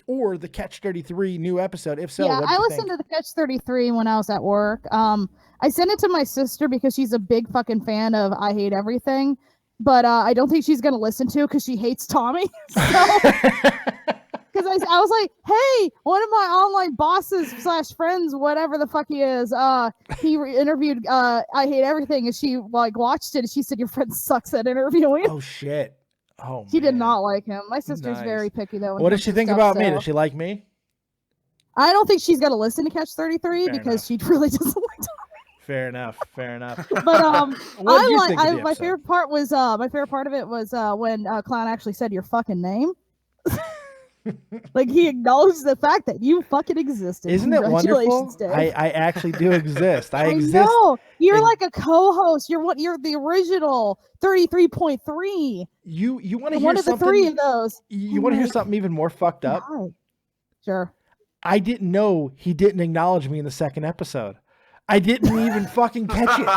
or the Catch 33 new episode? If so, I listened to the Catch 33 when I was at work. I sent it to my sister because she's a big fucking fan of I Hate Everything, but I don't think she's gonna listen to it because she hates Tommy. Because I was like, hey, one of my online bosses / friends, whatever the fuck he is, he interviewed I Hate Everything, and she like watched it, and she said your friend sucks at interviewing. Oh shit. Oh, she did not like him. My sister's very picky though. What does she think about me? Does she like me? I don't think she's gonna listen to Catch 33 because she really doesn't like Tommy. Fair enough. But my favorite part of it was when Clown actually said your fucking name. Like he acknowledged the fact that you fucking existed. Isn't it wonderful? Congratulations, Dave. I actually do exist. I exist. know. You're in- like a co-host. You're the original 33.3. You want to hear One of the something? three of those. You want to hear something even more fucked up? Hi. Sure. I didn't know he didn't acknowledge me in the second episode. I didn't even fucking catch it.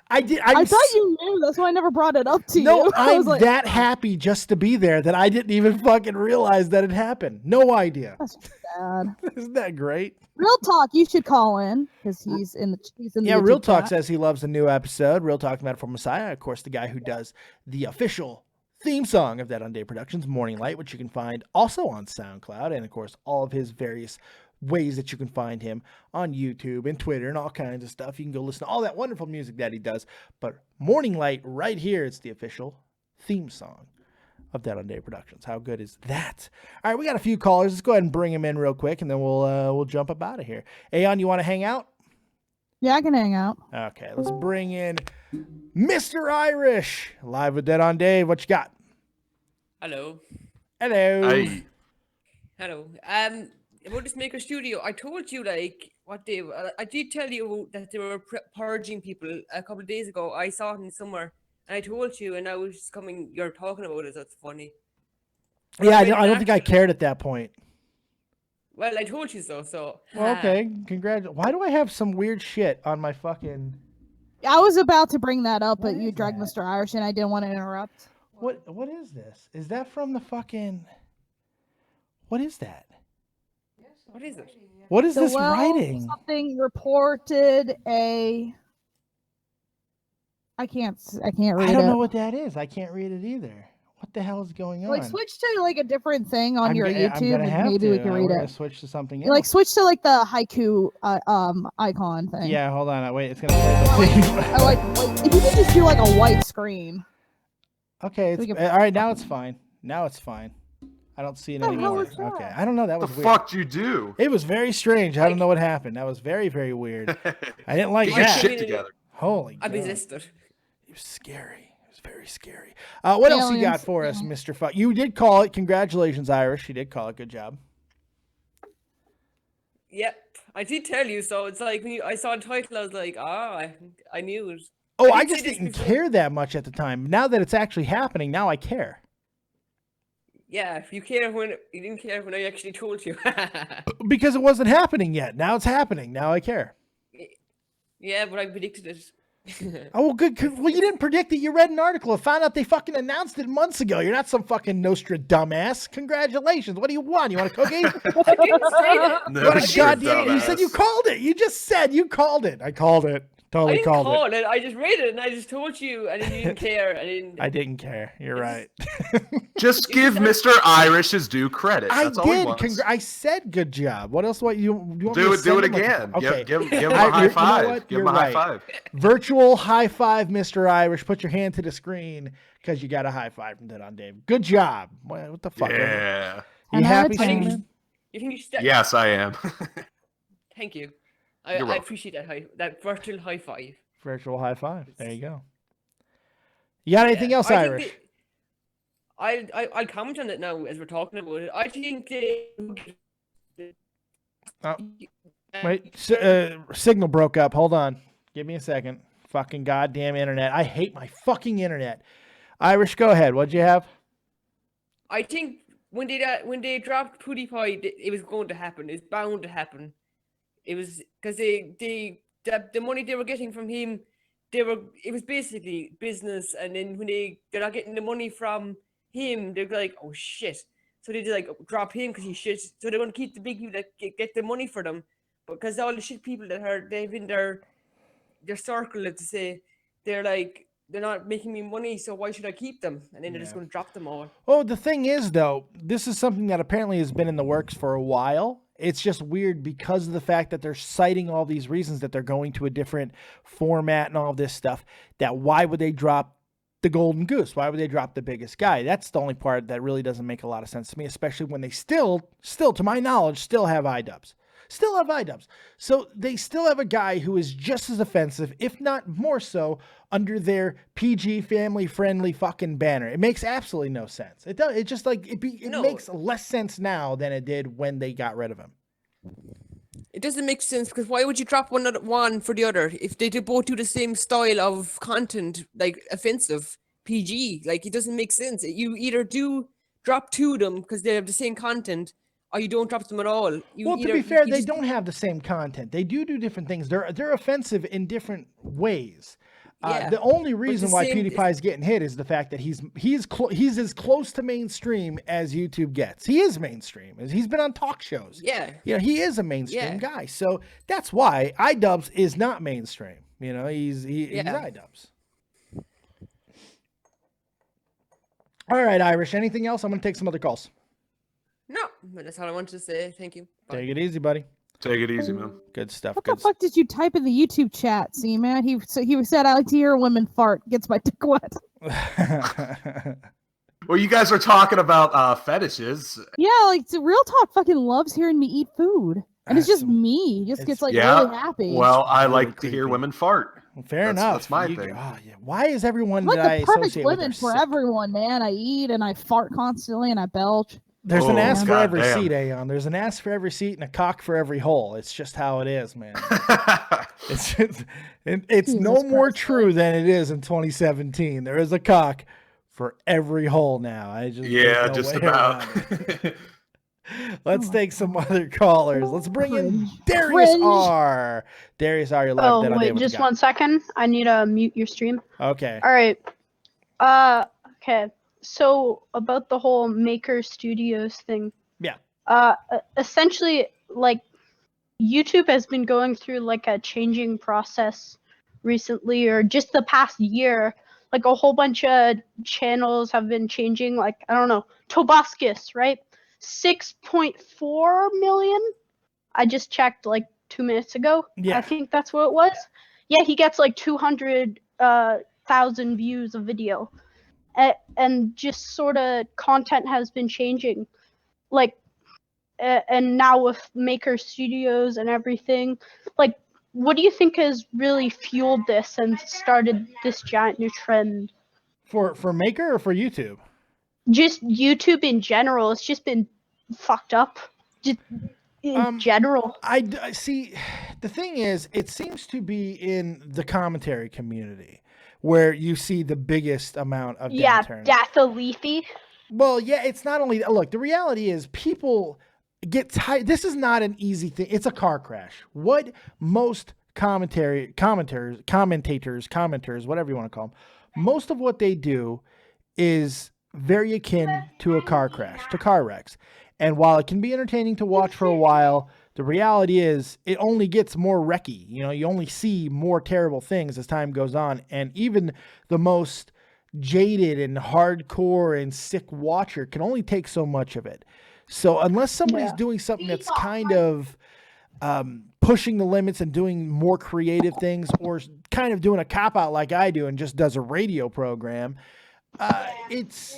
I thought you knew. That's why I never brought it up to you. No, I I'm was like, that happy just to be there that I didn't even fucking realize that it happened. No idea. that's sad. Isn't that great? Real talk, you should call in because he's in the Yeah, the Real YouTube Talk chat. says he loves the new episode. Real Talk Metaphor Messiah, of course, the guy who does the official theme song of Dead on Day Productions, Morning Light, which you can find also on SoundCloud, and of course, all of his various ways that you can find him on YouTube and Twitter and all kinds of stuff. You can go listen to all that wonderful music that he does. But Morning Light right here, it's the official theme song of Dead on Day Productions. How good is that? All right, we got a few callers. Let's go ahead and bring them in real quick, and then we'll jump up out of here. Aeon, you want to hang out? Yeah, I can hang out. Okay, let's bring in Mr. Irish, live with Dead on Dave. What you got? Hello. Hello. Hey. Hello. About this Maker Studio, I told you like what they. I did tell you that they were purging people a couple of days ago. I saw it in somewhere, and I told you, and I was just coming. You're talking about it. That's funny. Yeah, I don't think I cared at that point. Well, I told you so. So. Well, okay, congratulations. Why do I have some weird shit on my fucking? I was about to bring that up, What but you is dragged that? Mr. Irish, and I didn't want to interrupt. What is this? Is that from the fucking? What is that? What is it? What is So, this well, writing? Something reported a. I can't read I don't it. know what that is. I can't read it either. What the hell is going on? Like switch to like a different thing on your I'm YouTube, gonna and have maybe to. we can read We're gonna it. switch to something You, else. like switch to like the haiku icon thing. Yeah, hold on. Wait, it's gonna play the thing. I like if you could just do like a white screen. Okay, We it's, can- all right. Now it's fine. Now it's fine. I don't see it What the hell anymore. is that? Okay, I don't know. That What was the weird. fuck you do? It was very strange. I don't know what happened. That was very, very weird. I didn't like Get your that. shit together. Holy I God. resisted. It was scary. It was very scary. What else you got Aliens. for us, Mr. Fuck? You did call it. Congratulations, Irish. You did call it. Good job. Yep, I did tell you. So it's like when I saw the title, I was like, I knew it. Oh, I I did say just this didn't before. care that much at the time. Now that it's actually happening, now I care. Yeah, if you care when you didn't care when I actually told you. Because it wasn't happening yet. Now it's happening. Now I care. Yeah, but I predicted it. Oh, well, good. Well, you didn't predict it. You read an article and found out they fucking announced it months ago. You're not some fucking Nostradamus. Congratulations. What do you want? You want a cookie? I didn't say that. No, What a sure, goddamn. You said you dumbass. called it. You just said you called it. I called it. I Totally didn't called call it. it. I just read it and I just told you, and then you didn't care. I didn't care. You're right. Just give Mr. Irish his due credit. I That's all he did. wants. I said good job. What else? What you want me Do to it. Do send it him, like- again. Okay. Give him a I- high you know five. what? Give him You're a high right. five. Virtual high five, Mr. Irish. Put your hand to the screen because you got a high five from Dead on Dave. Good job. What the fuck? Yeah. You 10 out of happy, 10. Simon? You think you should? Yes, I am. Thank you. You're I welcome. appreciate that virtual high five. Virtual high five. There you go. You got anything else, I think Irish? I'll comment on it now as we're talking about it. I think Oh, wait, signal broke up. Hold on. Give me a second. Fucking goddamn internet. I hate my fucking internet. Irish, go ahead. What'd you have? I think when they dropped PewDiePie, it was going to happen. It's bound to happen. It was because the money they were getting from him, it was basically business. And then when they're not getting the money from him, they're like, oh shit. So they just like drop him because he's shit. So they're going to keep the big people that get the money for them, because all the shit people that they've in their circle, let's say, they're like, they're not making me money, so why should I keep them? And then they're just going to drop them all. Oh, the thing is, though, this is something that apparently has been in the works for a while. It's just weird because of the fact that they're citing all these reasons that they're going to a different format and all of this stuff. That why would they drop the golden goose? Why would they drop the biggest guy? That's the only part that really doesn't make a lot of sense to me, especially when they still to my knowledge, still have iDubbbz. still have iDubbbz. So they still have a guy who is just as offensive, if not more so, under their PG family-friendly fucking banner. It makes absolutely no sense. It does. It just like it No. makes less sense now than it did when they got rid of him. It doesn't make sense because why would you drop one for the other if they both do the same style of content, like offensive PG? Like, it doesn't make sense. You either do drop two of them because they have the same content, or you don't drop them at all. Well, to be fair, they don't have the same content. They do different things. They're offensive in different ways. Yeah, the only reason why same- PewDiePie's getting hit is the fact that he's as close to mainstream as YouTube gets. He is mainstream. He's been on talk shows. Yeah. You know, he is a mainstream guy. So that's why iDubbbz is not mainstream. You know, he's iDubbbz. All right, Irish. Anything else? I'm going to take some other calls. No, but that's all I wanted to say. Thank you. Bye. Take it easy, buddy. Take it easy, man. Good stuff. What the fuck did you type in the YouTube chat? See, man, he said, "I like to hear women fart. Gets my dick wet." Well, you guys were talking about fetishes. Yeah, like Real Talk fucking loves hearing me eat food, and it's just me. He just gets like really happy. Well, I Really like to hear creepy. women fart. Fair enough. That's my You- thing. oh, yeah. Why is everyone I'm that like I the perfect associate with women are for sick? everyone, man. I eat and I fart constantly and I belch. There's an Oh, ass for every goddamn. seat, Aeon. There's an ass for every seat and a cock for every hole. It's just how it is, man. It's Jesus no more Christ, true than it is in 2017. There is a cock for every hole now. Yeah, there's no just way about. around it. Let's take some other callers. Let's bring in Cringe. Darius Cringe. R. Darius R, you're live. Oh, Dead on Day wait, with the just guy. 1 second. I need to mute your stream. Okay. All right. Okay. So about the whole Maker Studios thing. Yeah. Essentially, like, YouTube has been going through like a changing process recently, or just the past year. Like a whole bunch of channels have been changing. Like, I don't know, Tobuscus, right? 6.4 million. I just checked like 2 minutes ago. Yeah. I think that's what it was. Yeah, he gets like 200,000 views a video. And just sort of content has been changing. Like, and now with Maker Studios and everything, like, what do you think has really fueled this and started this giant new trend? For Maker or for YouTube? Just YouTube in general. It's just been fucked up. Just in general. I see. The thing is, it seems to be in the commentary community where you see the biggest amount of downturn. Yeah, Datha Leafy. Well, yeah, it's not only look. The reality is, people get tired. This is not an easy thing. It's a car crash. What most commenters, whatever you want to call them, most of what they do is very akin to a car crash, to car wrecks. And while it can be entertaining to watch for a while, the reality is it only gets more wrecky. You know, you only see more terrible things as time goes on. And even the most jaded and hardcore and sick watcher can only take so much of it. So unless somebody's doing something that's kind of pushing the limits and doing more creative things, or kind of doing a cop-out like I do and just does a radio program, it's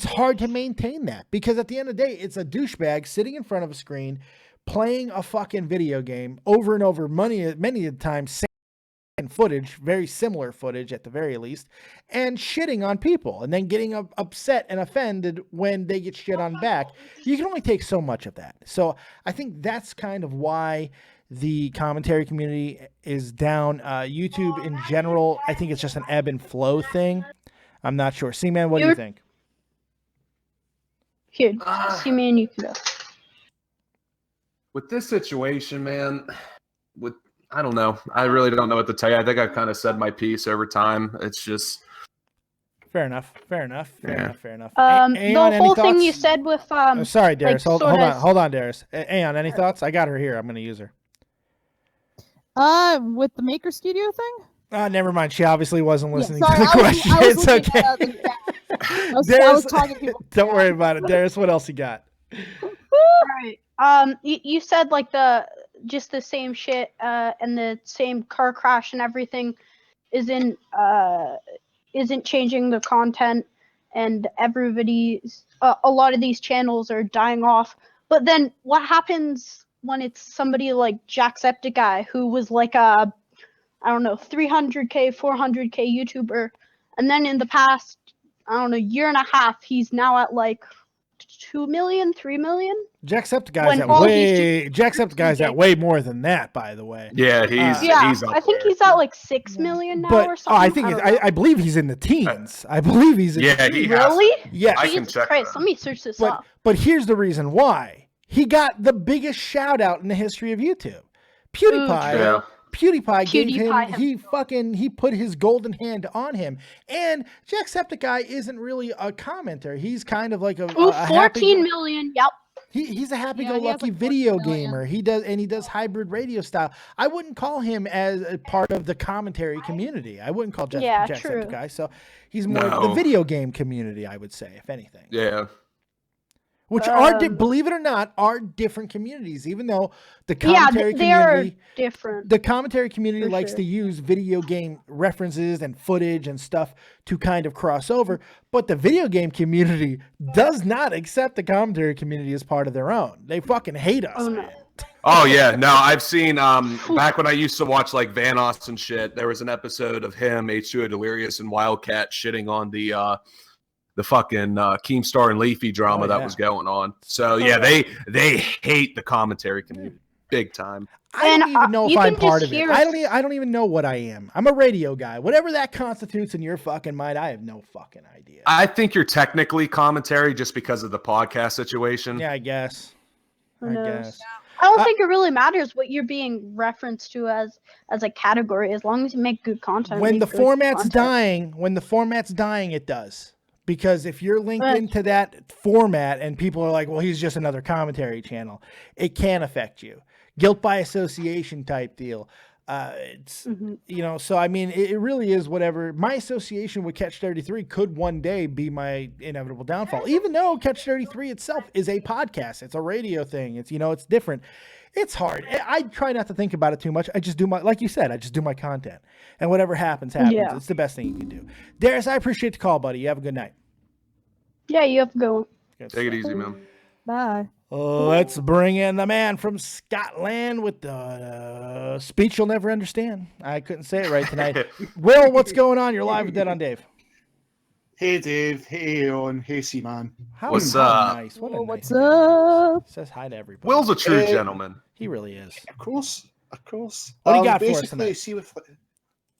hard to maintain that, because at the end of the day, it's a douchebag sitting in front of a screen playing a fucking video game over and over, many of the times, same footage, very similar footage at the very least, and shitting on people, and then getting upset and offended when they get shit on back. You can only take so much of that. So I think that's kind of why the commentary community is down. YouTube in general, I think it's just an ebb and flow thing. I'm not sure. C-Man, what do you think? Here, C-Man, you can go. With this situation, man, I don't know. I really don't know what to tell you. I think I've kind of said my piece over time. It's just fair enough. Fair enough. The whole thing you said with sorry, Darius. like, hold on, Darius. Aeon, any thoughts? I got her here. I'm going to use her. With the Maker Studio thing? Never mind. She obviously wasn't listening sorry, to the question. It's okay. I was talking to people. Don't worry about it, Darius. What else you got? Right. You said like just the same shit and the same car crash and everything isn't changing the content, and everybody's a lot of these channels are dying off. But then what happens when it's somebody like Jacksepticeye, who was like a, I don't know, 300K, 400K YouTuber, and then in the past, I don't know, year and a half, he's now at like 2 million, 3 million. Jacksepticeye's at way more than that, by the way. Yeah, he's up I think there. he's at like 6 million now But or something. I believe he's in the teens. I believe he's in Yeah, the he teens. has. Really? Yes. I can Jesus check Christ, that. let me search this up. But here's the reason why. He got the biggest shout out in the history of YouTube. PewDiePie. Yeah. PewDiePie gave PewDiePie him, he put his golden hand on him. And Jacksepticeye isn't really a commenter. He's kind of like a 14 million, yep. He's a happy-go-lucky like 14 video million. gamer. He does hybrid radio style. I wouldn't call him as a part of the commentary community. I wouldn't call Yeah, true. Jacksepticeye. So he's more of the video game community, I would say, if anything. Yeah. Which believe it or not, are different communities. Even though the commentary they are community, different. the commentary community For likes sure. to use video game references and footage and stuff to kind of cross over, but the video game community does not accept the commentary community as part of their own. They fucking hate us. Oh, no. Man. Oh yeah, no, I've seen back when I used to watch like Vanoss and shit, there was an episode of him, H2O Delirious, and Wildcat shitting on the fucking Keemstar and Leafy drama that was going on. So yeah, they hate the commentary community big time. I don't even know if you I'm can part just of it. hear I don't even know what I am. I'm a radio guy. Whatever that constitutes in your fucking mind, I have no fucking idea. I think you're technically commentary just because of the podcast situation. Yeah, I guess. Who I knows? guess. I don't think it really matters what you're being referenced to as a category, as long as you make good content. When make the good format's content. dying, it does. Because if you're linked But- into that format and people are like, well, he's just another commentary channel, it can affect you. Guilt by association type deal. It's, you know, so I mean, it really is whatever. My association with Catch 33 could one day be my inevitable downfall, even though Catch 33 itself is a podcast. It's a radio thing. It's, you know, it's different. It's hard. I try not to think about it too much. I just do like you said, I just do my content, and whatever happens, happens. Yeah. It's the best thing you can do. Darius, I appreciate the call, buddy. You have a good night. Yeah, you have to go. Take it easy, man. Bye. Let's bring in the man from Scotland with the speech you'll never understand. I couldn't say it right tonight. Will, what's going on? You're live with Dead on Dave. Hey Dave, hey Aaron, hey C-Man. What's up? Nice. What a What's nice guy. up? Says hi to everybody. Will's a true Hey. gentleman. He really is. Of course. What do you got for us basically, tonight?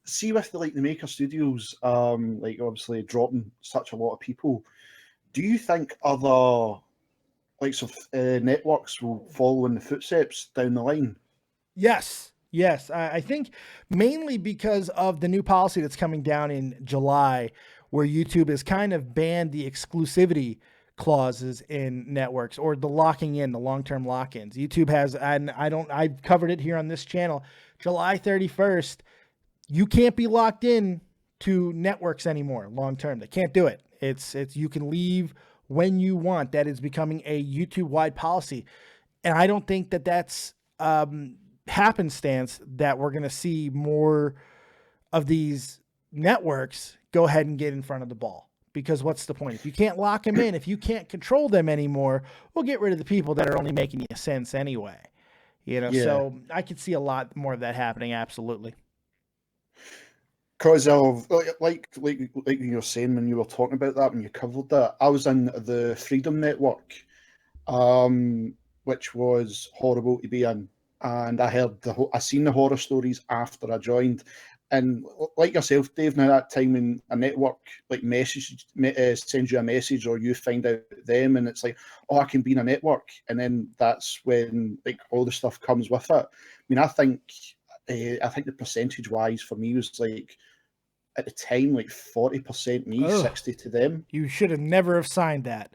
see with the like the Maker Studios, like obviously dropping such a lot of people. Do you think other likes of networks will follow in the footsteps down the line? Yes. I think mainly because of the new policy that's coming down in July, where YouTube has kind of banned the exclusivity clauses in networks or the locking in, the long-term lock-ins. YouTube has, and I've covered it here on this channel, July 31st, you can't be locked in to networks anymore long-term. They can't do it. It's you can leave when you want. That is becoming a YouTube-wide policy. And I don't think that that's happenstance that we're going to see more of these networks go ahead and get in front of the ball. Because what's the point? If you can't lock them in, if you can't control them anymore, we'll get rid of the people that are only making you sense anyway. You know, so I could see a lot more of that happening. Absolutely. Because of like you were saying when you were talking about that, when you covered that, I was in the Freedom Network, which was horrible to be in, and I heard I seen the horror stories after I joined. And like yourself, Dave, now that time when a network like sends you a message, or you find out them, and it's like, oh, I can be in a network, and then that's when like all the stuff comes with it. I mean, I think the percentage wise for me was like at the time like 40% me, 60 to them. You should have never have signed that.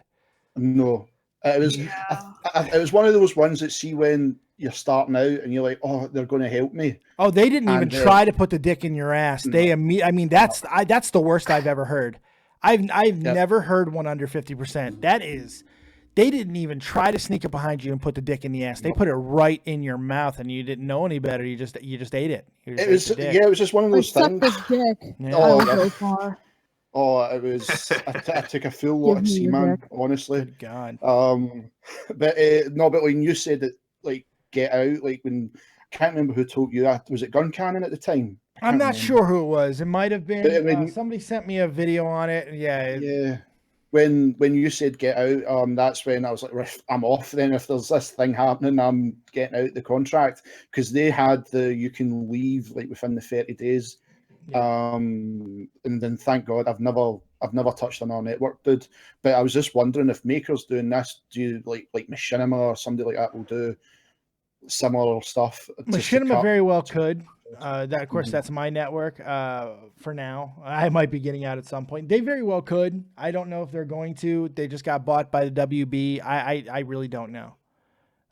No, it was it was one of those ones that see when you're starting out and you're like, oh, they're going to help me. Oh, they didn't even try to put the dick in your ass. No. I mean, that's the worst I've ever heard. I've never heard one under 50%. That is, they didn't even try to sneak it behind you and put the dick in the ass. They put it right in your mouth, and you didn't know any better. You just ate it. It was it was just one of those things. Suck this dick. Yeah. I Oh, won't yeah. go far. Oh, it was. I took a full lot Give of me your seaman, dick. honestly. Good God. But no, but when you said that, like Get Out, like when I can't remember who told you that. Was it Guncannon at the time? I'm not sure who it was. It might have been. But, I mean, somebody sent me a video on it. Yeah. When you said Get Out, that's when I was like, I'm off then. If there's this thing happening, I'm getting out the contract, because they had you can leave like within the 30 days. Yeah. And then thank God I've never touched another network, dude. But I was just wondering if Maker's doing this, do you like Machinima or somebody like that will do similar stuff? Machinima very well could. That of course that's my network for now. I might be getting out at some point. They very well could. I don't know if they're going to. They just got bought by the WB. I really don't know.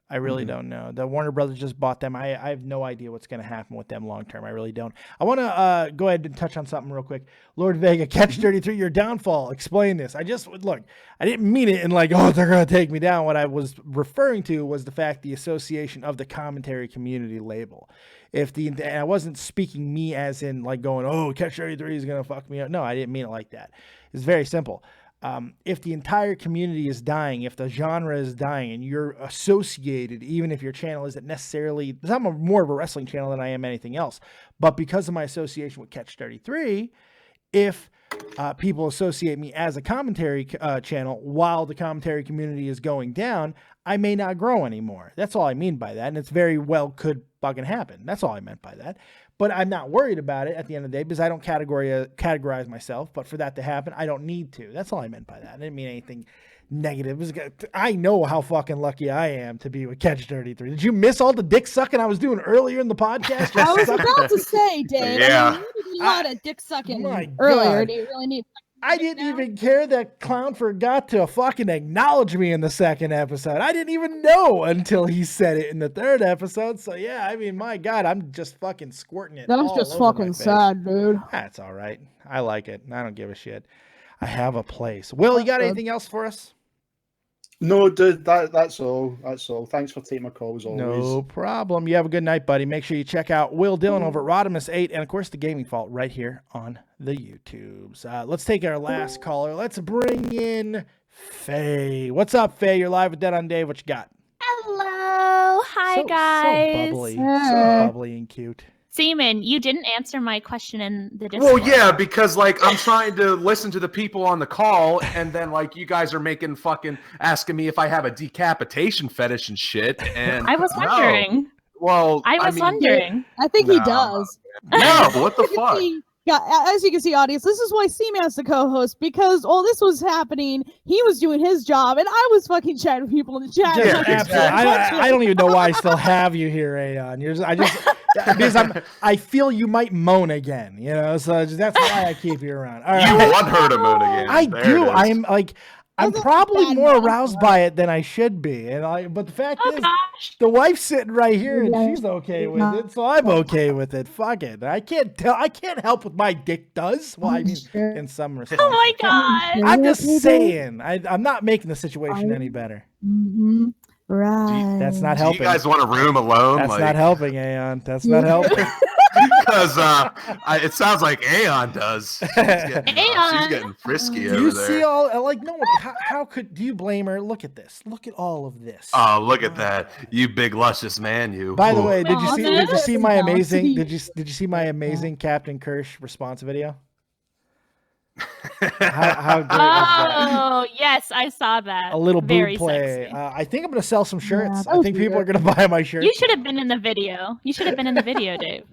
I really don't know. The Warner Brothers just bought them. I have no idea what's going to happen with them long term. I really don't. I want to go ahead and touch on something real quick. Lord Vega, Catch 33, your downfall. Explain this. I didn't mean it in like, oh, they're going to take me down. What I was referring to was the fact the association of the commentary community label. And I wasn't speaking me as in like going, oh, Catch 33 is going to fuck me up. No, I didn't mean it like that. It's very simple. If the entire community is dying, if the genre is dying, and you're associated, even if your channel isn't necessarily, because I'm more of a wrestling channel than I am anything else, but because of my association with Catch 33, if people associate me as a commentary channel while the commentary community is going down, I may not grow anymore. That's all I mean by that, and it's very well could fucking happen. That's all I meant by that. But I'm not worried about it at the end of the day because I don't categorize myself. But for that to happen, I don't need to. That's all I meant by that. I didn't mean anything negative. I know how fucking lucky I am to be with Catch 33. Did you miss all the dick sucking I was doing earlier in the podcast? I was about to say, Dave. Yeah. I mean, you did a lot of dick sucking My earlier. God. Do you really need? I didn't even care that clown forgot to fucking acknowledge me in the second episode. I didn't even know until he said it in the third episode. So yeah, I mean, my God, I'm just fucking squirting it. That's just fucking sad, dude. That's all right. I like it. I don't give a shit. I have a place. Will, you got anything else for us? No, dude, that's all. That's all. Thanks for taking my call as always. No problem. You have a good night, buddy. Make sure you check out Will Dillon over at Rodimus8 and, of course, The Gaming Fault right here on the YouTubes. Let's take our last caller. Let's bring in Faye. What's up, Faye? You're live with Dead on Dave. What you got? Hello. Hi, guys. So bubbly. So bubbly and cute. Seaman, you didn't answer my question in the Discord. Well, yeah, because like I'm trying to listen to the people on the call, and then like you guys are making fucking asking me if I have a decapitation fetish and shit. And I was wondering. No. Well, I was wondering. I think he does. No, what the fuck? As you can see, audience, this is why Seaman's the co-host, because all this was happening, he was doing his job, and I was fucking chatting with people in the chat. Yeah, absolutely. I don't even know why I still have you here, Aeon. Because I feel you might moan again, you know, so that's why I keep you around. All right. You want her to moan again. I do. I'm probably more aroused by it than I should be, but the fact is, the wife's sitting right here and she's okay with it, so I'm okay with it. Fuck it. I can't help what my dick does. Well, I mean, in some respects. Oh my God. I'm just saying. I'm not making the situation any better. Mm-hmm. Right. That's not Do helping. you guys want a room alone? That's not helping, Aeon. That's not helping. Because it sounds like Aeon does. She's getting frisky over there. Do you see all no? How could do you blame her? Look at this. Look at all of this. Oh, look at that! You big luscious man, you. By the way, did you see my amazing? Did you see my amazing Captain Kirsch response video? How great was that? Oh, yes, I saw that. A little Very boob play. sexy. I think I'm going to sell some shirts. Yeah, I think people are going to buy my shirts. You should have been in the video. You should have been in the video, Dave.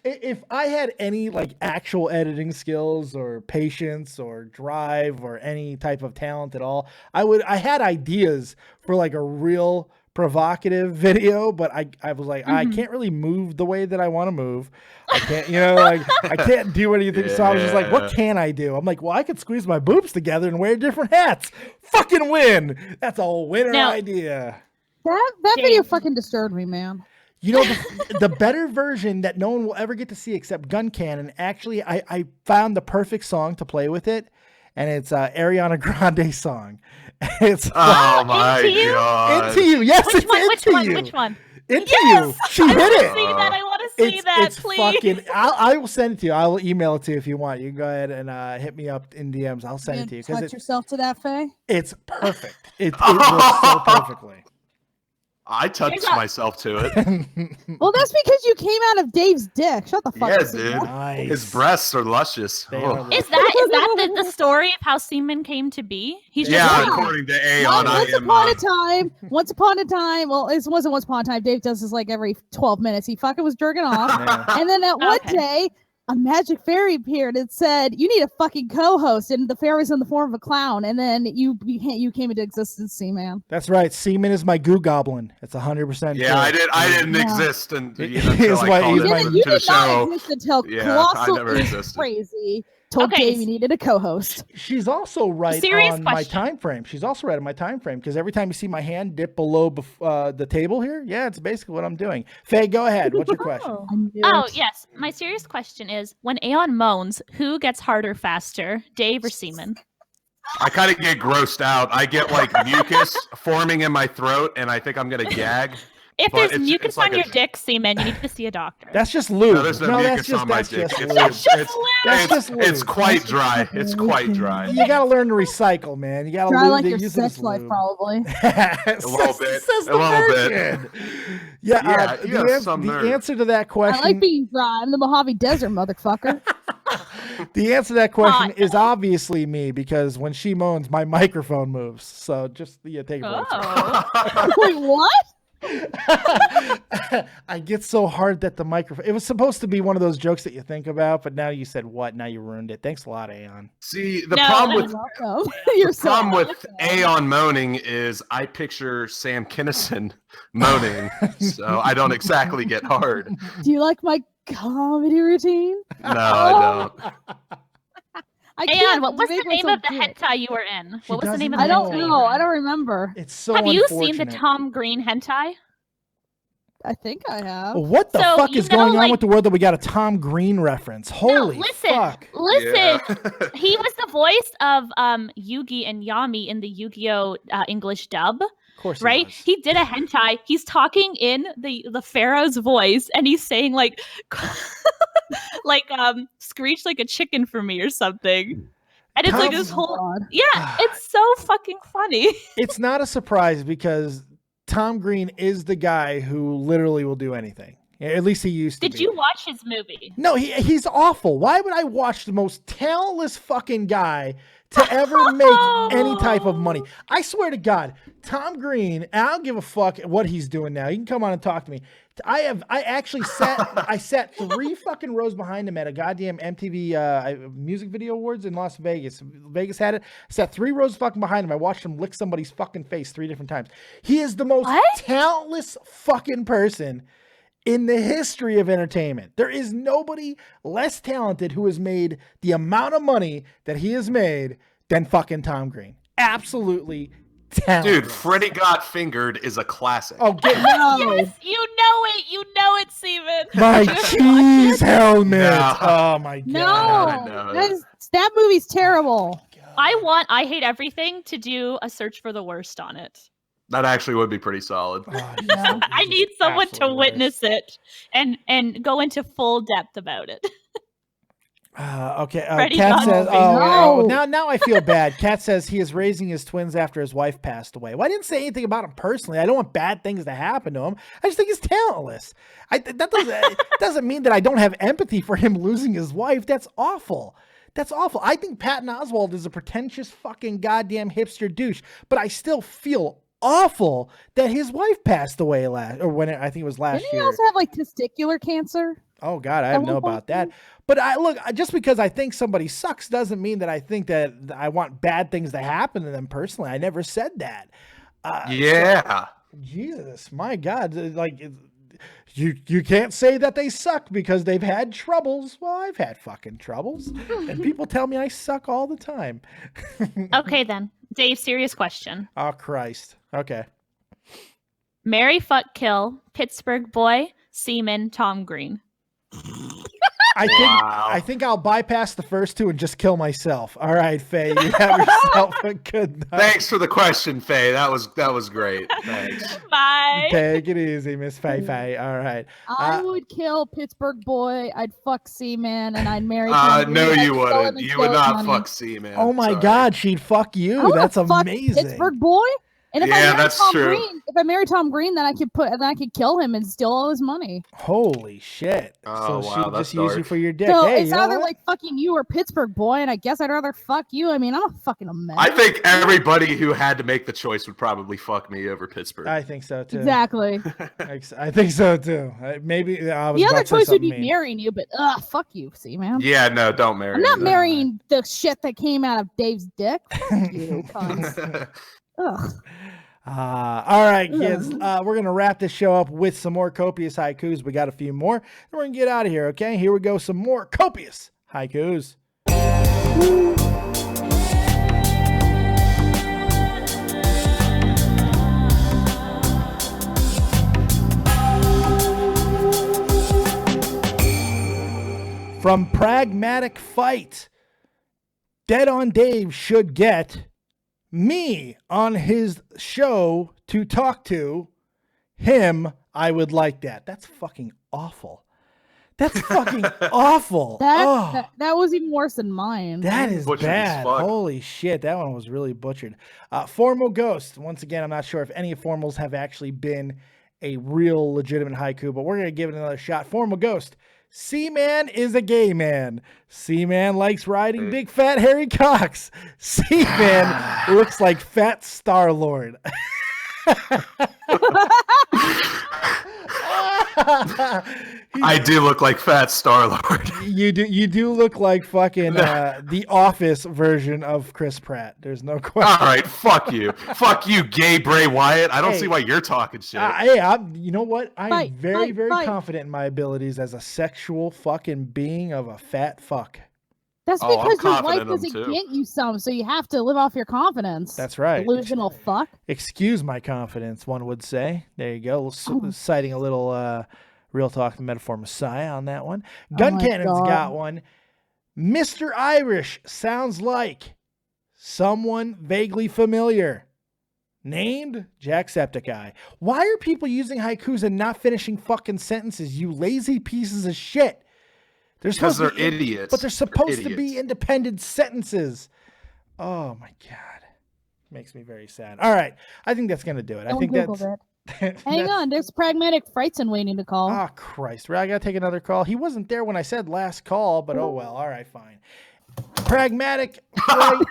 If I had any like actual editing skills or patience or drive or any type of talent at all, I had ideas for like a real provocative video, but I was like, I can't really move the way that I want to move. I can't, I can't do anything. So I was just like, what can I do? I'm like, well, I could squeeze my boobs together and wear different hats. Fucking win. That's a winner idea. That video fucking disturbed me, man. You know, the better version that no one will ever get to see except Guncannon, actually, I found the perfect song to play with it, and it's Ariana Grande song. It's oh my God. Into You. Yes, Which it's one? Into You. Which one? Into You. She hit it. See that? I want to see that, it's please. Fucking, I will send it to you. I will email it to you if you want. You can go ahead and hit me up in DMs. I'll send it to you. Touch yourself to that, Faye. It's perfect. It works so perfectly. I touched myself to it. Well, that's because you came out of Dave's dick. Shut the fuck Yeah, up. dude. Nice. His breasts are luscious. They Oh. are Is that the story of how semen came to be? He's just Yeah, Yeah. according to Aeon, I Once am. upon a time, well, it wasn't once upon a time. Dave does this like every 12 minutes. He fucking was jerking off. Yeah. And then at one Okay. day, a magic fairy appeared and said, "You need a fucking co-host." And the fairy was in the form of a clown. And then you came into existence, C-Man. That's right. Seaman is my goo goblin. It's 100%. Yeah, I didn't Yeah. exist until He's I my- called he's in my- You to the did not show. exist until Yeah, I never Colossal existed. Crazy told Okay, Dave you needed a co-host. She's also right Serious on my question. time frame. She's also right on my time frame because every time you see my hand dip below the table here, yeah, it's basically what I'm doing. Faye, go ahead. What's your question? I knew Oh, it. yes. My serious question is, when Aeon moans, who gets harder faster, Dave or Seaman? I kind of get grossed out. I get like mucus forming in my throat, and I think I'm gonna gag. If But there's it's- mucus it's like on your a- dick, Seaman, you need to see a doctor. That's just lube. No, there's no mucus on my dick. just It's, lube. it's, just it's, lube. That's it's, just lube. it's quite dry. It's quite dry. You gotta learn to recycle, man. You gotta Dry lube like to your use it as sex life, lube. probably. A little bit. Says A the little bit. virgin. Yeah, Yeah, you have the, some the nerve. answer to that I question. like being dry. I'm the Mojave Desert, motherfucker. The answer to that question Hot. is obviously me because when she moans, my microphone moves. So just take it. Oh. Wait, what? I get so hard that the microphone. It was supposed to be one of those jokes that you think about, but now you said what? Now you ruined it. Thanks a lot, Aeon. See, the No, problem no, with You're welcome. You're so problem with welcome. Aeon moaning is I picture Sam Kinison moaning, so I don't exactly get hard. Do you like my comedy routine? No, I don't. I Aeon, can't. what was the make name myself of the do it. hentai you were in? She What was the name of doesn't the I know. don't hentai? you know. were I in? don't remember. It's so Have you seen the unfortunate. Tom Green hentai? I think I have. What the So, fuck you is going know, on like- with the world that we got a Tom Green reference? Holy no, listen, fuck. listen. Yeah. He was the voice of Yugi and Yami in the Yu-Gi-Oh English dub, Of course, right? He was. He did a hentai. He's talking in the pharaoh's voice, and he's saying like, like screech like a chicken for me or something. And it's like Tom's- this whole God. yeah, it's so fucking funny. It's not a surprise because Tom Green is the guy who literally will do anything. At least he used to. Did be. you watch his movie? No, he's awful. Why would I watch the most talentless fucking guy to ever make any type of money? I swear to God, Tom Green, and I don't give a fuck what he's doing now. He can come on and talk to me. I sat 3 fucking rows behind him at a goddamn MTV music video awards in Las Vegas. Vegas had it. I sat 3 rows fucking behind him. I watched him lick somebody's fucking face 3 different times. He is the most What? talentless fucking person in the history of entertainment. There is nobody less talented who has made the amount of money that he has made than fucking Tom Green. Absolutely talented. Dude, Freddy Got Fingered is a classic. Oh, get No. Yes, you know it, Steven. my cheese helmet. No. Oh my god. No. no. That movie's terrible. I Hate Everything to do a search for the worst on it. That actually would be pretty solid. Oh, Yeah. I need someone to absolute witness it and go into full depth about it. worst. Okay. Freddie Kat got says, fingered. No. now I feel bad. Kat says he is raising his twins after his wife passed away. Well, I didn't say anything about him personally. I don't want bad things to happen to him. I just think he's talentless. That doesn't mean that I don't have empathy for him losing his wife. That's awful. That's awful. I think Patton Oswalt is a pretentious fucking goddamn hipster douche, but I still feel awful that his wife passed away I think it was last Didn't he year. also have like testicular cancer? Oh God, I At don't one know point, about that. But just because I think somebody sucks doesn't mean that I think that I want bad things to happen to them personally. I never said that. Yeah. Jesus, my God, you can't say that they suck because they've had troubles. Well, I've had fucking troubles, and people tell me I suck all the time. Okay then. Dave, serious question. Oh Christ. Okay. Marry, fuck, kill, Pittsburgh boy, Seaman, Tom Green. I think I'll bypass the first 2 and just kill myself. All right, Faye, you have yourself a good night. Thanks for the question, Faye. That was great. Thanks. Bye. Take it easy, Miss Faye Faye. All right. I would kill Pittsburgh boy. I'd fuck Seaman, and I'd marry. Tom Green. No, I'd you sell him wouldn't. and You would sell his not money. fuck C, man. Oh my Sorry. God, she'd fuck I you. wanna That's fuck amazing. Pittsburgh boy. And if Yeah, I marry that's Tom true. Green, if I marry Tom Green, then I could kill him and steal all his money. Holy shit! Oh, So wow, she that's just use you dark. for your dick. So Hey, it's you know either what? like fucking you or Pittsburgh, boy, and I guess I'd rather fuck you. I mean, I'm a fucking man. I think everybody who had to make the choice would probably fuck me over Pittsburgh. I think so too. Exactly. I think so too. Maybe I was The about other to say choice would something be mean. marrying you, but fuck you, see, man. Yeah, no, don't marry I'm not me. marrying the shit that came out of Dave's dick. Fuck you, cunt. Ugh. All right, kids. We're gonna wrap this show up with some more copious haikus. We got a few more, and we're gonna get out of here. Okay, here we go. Some more copious haikus. From Pragmatic Fight, Dead on Dave should get me on his show to talk to him. I would like that. That's fucking awful. That's fucking awful. That was even worse than mine. That is Butchered as bad. fuck. Holy shit, that one was really butchered. Formal Ghost. Once again, I'm not sure if any formals have actually been a real legitimate haiku, but we're going to give it another shot. Formal Ghost. C-Man is a gay man. C-Man likes riding big fat hairy cocks. C-Man looks like fat Star-Lord. I do look like fat Star-Lord. You do look like fucking the Office version of Chris Pratt. There's no question. All right, fuck you. Fuck you, gay Bray Wyatt. I don't Hey. see why you're talking shit. You know what? I am Fight, very, fight, very fight. confident in my abilities as a sexual fucking being of a fat fuck. That's Oh, I'm because your wife confident in them, doesn't too. get you some, so you have to live off your confidence. That's right. Delusional fuck. Excuse my confidence, one would say. There you go. Oh. Citing a little Real Talk the Metaphor Messiah on that one. Oh my Guncannon's God. got one. Mr. Irish sounds like someone vaguely familiar. Named Jacksepticeye. Why are people using haikus and not finishing fucking sentences, you lazy pieces of shit? They're Because supposed they're to be, idiots. but they're supposed to be idiots. independent sentences. Oh my God. Makes me very sad. All right. I think that's going to do it. I think Google that's... Hang on, there's Pragmatic Frightson waiting to call. Oh, Christ. I got to take another call. He wasn't there when I said last call, but oh well. All right, fine. Pragmatic, Fright,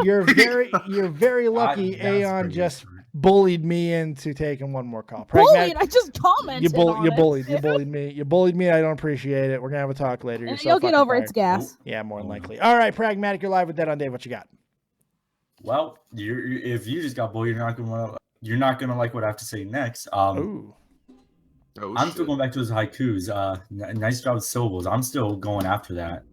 you're very lucky. Aeon just bullied me into taking one more call. Bullied? I just commented. You on it. bullied me. You bullied me. I don't appreciate it. We're gonna have a talk later. You're so You'll get fucking over fired. its gas. Yeah, more than likely. All right, Pragmatic, you're live with Dead on Dave. What you got? Well, if you just got bullied, you're not gonna like what I have to say next. Ooh. Oh, I'm shit. still going back to those haikus. Nice job with syllables. I'm still going after that.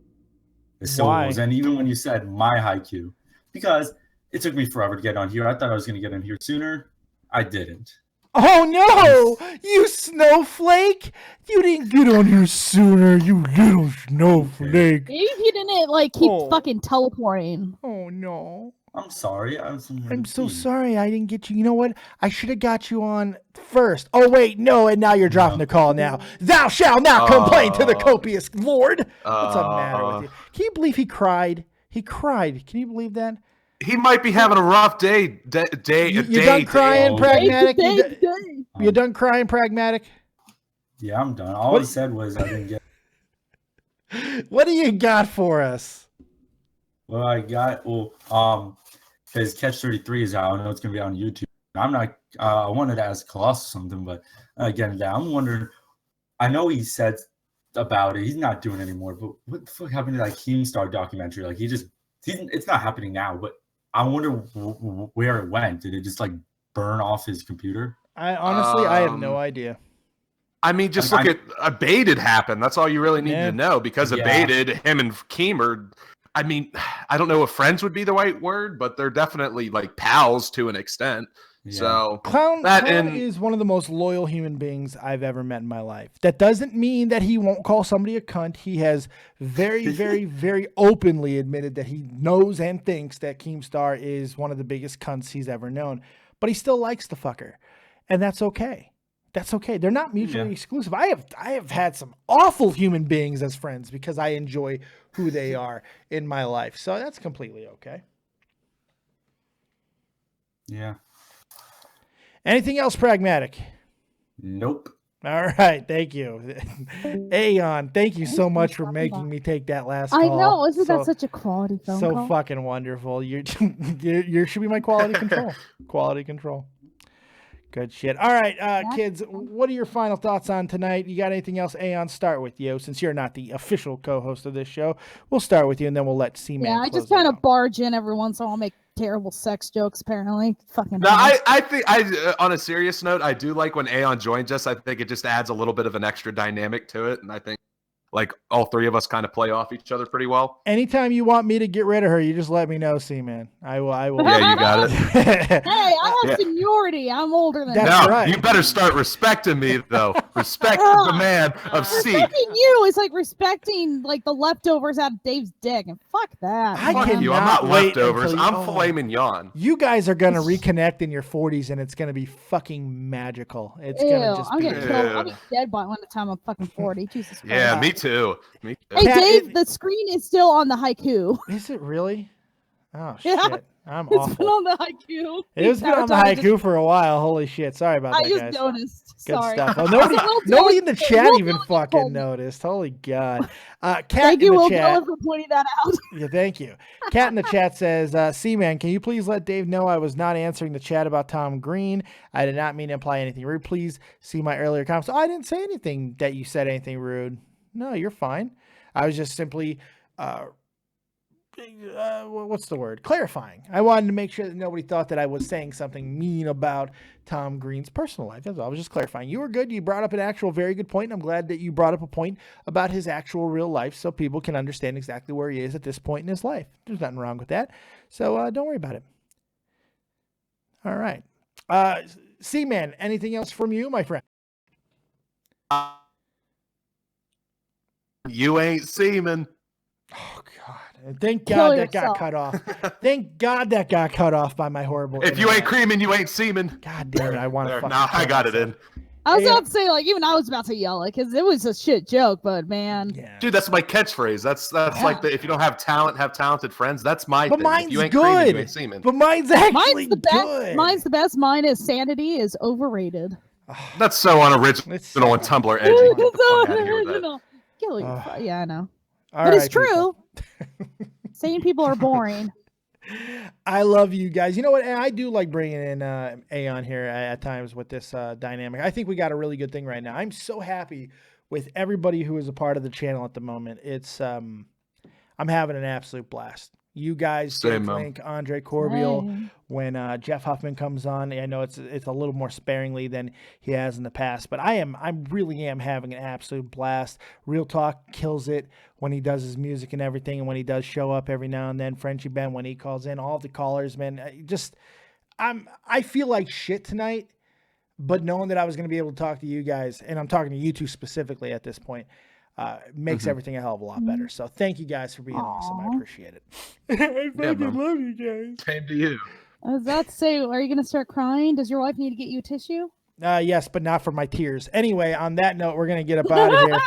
The syllables. Why? And even when you said my haiku, because it took me forever to get on here. I thought I was going to get on here sooner. I didn't. Oh no! You snowflake! You didn't get on here sooner, you little snowflake. Maybe he didn't keep Oh. fucking teleporting. Oh no. I'm sorry. I'm so sorry I didn't get you. You know what? I should have got you on first. Oh wait, no, and now you're dropping the call now. Thou shalt not complain to the copious lord. What's the matter with you? Can you believe he cried? He cried. Can you believe that? He might be having a rough day. You done crying, Pragmatic? Day. You done crying, Pragmatic? Yeah, I'm done. All I said was I didn't get. What do you got for us? Well, I got because Catch 33 is out. I know it's gonna be on YouTube. I'm not. I wanted to ask Colossus something, but again, I'm wondering. I know he said about it. He's not doing it anymore. But what the fuck happened to that Keemstar documentary? Like it's not happening now. But I wonder where it went. Did it just like burn off his computer? I honestly have no idea. I mean, just look at Abated happened. That's all you really need Yeah. to know, because Abated, him and Keem are, I mean, I don't know if friends would be the right word, but they're definitely like pals to an extent. Yeah. So Clown is one of the most loyal human beings I've ever met in my life. That doesn't mean that he won't call somebody a cunt. He has very, very, very openly admitted that he knows and thinks that Keemstar is one of the biggest cunts he's ever known. But he still likes the fucker. And that's okay. That's okay. They're not mutually exclusive. I have had some awful human beings as friends because I enjoy who they are in my life. So that's completely okay. Yeah. Anything else pragmatic? Nope. All right, thank you. Aeon, thank you so much for making me take that last call. I know, isn't that such a quality phone so call? fucking wonderful. You should be my quality control. Quality control. Good shit. All right, kids, what are your final thoughts on tonight? You got anything else? Aeon, start with you. Since you're not the official co-host of this show, we'll start with you, and then we'll let C-Man Yeah, I close just kind it of out. barge in every once in a while, make terrible sex jokes, apparently. Fucking No, hell. I think on a serious note, I do like when Aeon joins us. I think it just adds a little bit of an extra dynamic to it, and I think like all three of us kind of play off each other pretty well. Anytime you want me to get rid of her, you just let me know, C-Man. I will. Yeah, you got it. Hey, I have seniority. I'm older than That's Now, right. you better start respecting me, though. Respect the man of C. Respecting you is like respecting like the leftovers out of Dave's dick, and fuck that. I Fuck cannot you. I'm not wait leftovers. until you- I'm filet mignon. You guys are gonna reconnect in your 40s, and it's gonna be fucking magical. It's Ew, gonna just I'm be. getting killed. I'll be dead by the time I'm fucking 40. Jesus Christ. Yeah, me too. Me too. Hey, Yeah, Dave, the screen is still on the haiku. Is it really? Oh Yeah. shit! I'm It's awful. been on the haiku. It's been on the haiku for a while. Holy shit! Sorry about I that, just guys. noticed. Good Sorry. stuff. Oh, nobody, Will nobody in Dillon- the chat Will even Dillon fucking told me. noticed. Holy god! Cat Thank in you, the Will chat. Dillon, for pointing that out. Yeah, thank you. Cat in the chat says, C-Man, can you please let Dave know I was not answering the chat about Tom Green? I did not mean to imply anything rude. Please see my earlier comments. Oh, I didn't say anything that you said anything rude. No, you're fine. I was just simply, what's the word? Clarifying. I wanted to make sure that nobody thought that I was saying something mean about Tom Green's personal life. That's all. I was just clarifying. You were good. You brought up an actual very good point. I'm glad that you brought up a point about his actual real life so people can understand exactly where he is at this point in his life. There's nothing wrong with that. So don't worry about it. All right. C-Man, anything else from you, my friend? You ain't semen. Oh, God. And thank Kill God that got yourself. cut off. Thank God that got cut off by my horrible If you ain't internet. creaming, you ain't semen. God damn it. I want to There, fucking now I kill got it myself. in. I was Yeah. about to say, like, even I was about to yell it because it was a shit joke, but man. Yeah. Dude, that's my catchphrase. That's like the if you don't have talent, have talented friends. That's my But thing. mine's if you ain't creaming, good. you ain't semen. But mine's actually Mine's the best. good. Mine's the best. Mine is sanity is overrated. That's so unoriginal It's and Tumblr edgy. It's Get the fuck outta here with that. unoriginal. Kill you. Yeah, I know. All But it's right, people. true. Sane people are boring. I love you guys. You know what? I do like bringing in Aeon here at times with this dynamic. I think we got a really good thing right now. I'm so happy with everybody who is a part of the channel at the moment. It's I'm having an absolute blast. You guys, Same, Dave man. Link, Andre Corbeil, Same. when Jeff Huffman comes on, I know it's a little more sparingly than he has in the past, but I really am having an absolute blast. Real Talk kills it when he does his music and everything, and when he does show up every now and then. Frenchie Ben when he calls in, all the callers, man. I feel like shit tonight, but knowing that I was going to be able to talk to you guys, and I'm talking to you two specifically at this point, makes everything a hell of a lot better. So thank you guys for being awesome. I appreciate it. I fucking man. love you guys. Same to you. I was about to say, are you going to start crying? Does your wife need to get you a tissue? Yes, but not for my tears. Anyway, on that note, we're going to get up out of here.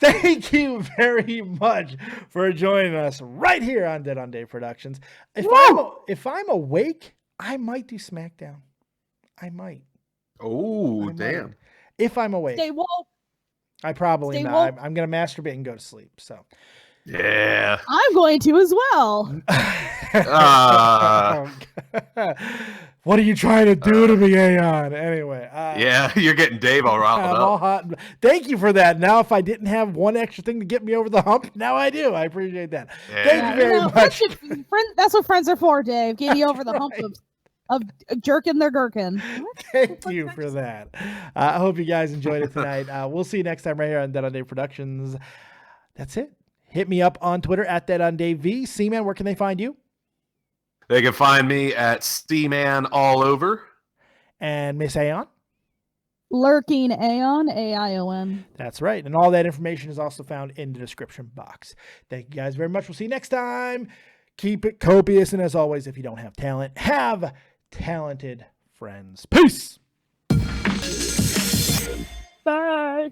Thank you very much for joining us right here on Dead on Day Productions. If I'm awake, I might do SmackDown. I might. Oh, I damn. might. If I'm awake. Stay woke. I probably Stay not. woke. I'm going to masturbate and go to sleep. So. Yeah. I'm going to as well. What are you trying to do to me, Aeon? Anyway. Yeah, you're getting Dave all riled I'm all up. hot. Thank you for that. Now, if I didn't have one extra thing to get me over the hump, now I do. I appreciate that. Yeah. Thank you very much. That's what friends are for, Dave. Get you over the hump of jerking their gherkin. Thank you for that. I hope you guys enjoyed it tonight. We'll see you next time right here on Dead on Day Productions. That's it. Hit me up on Twitter at Dead on Day V. C-Man, where can they find you? They can find me at C-Man all over. And Miss Aeon? Lurking Aeon, A-I-O-N. That's right. And all that information is also found in the description box. Thank you guys very much. We'll see you next time. Keep it copious. And as always, if you don't have talent, have talented friends. Peace. Bye.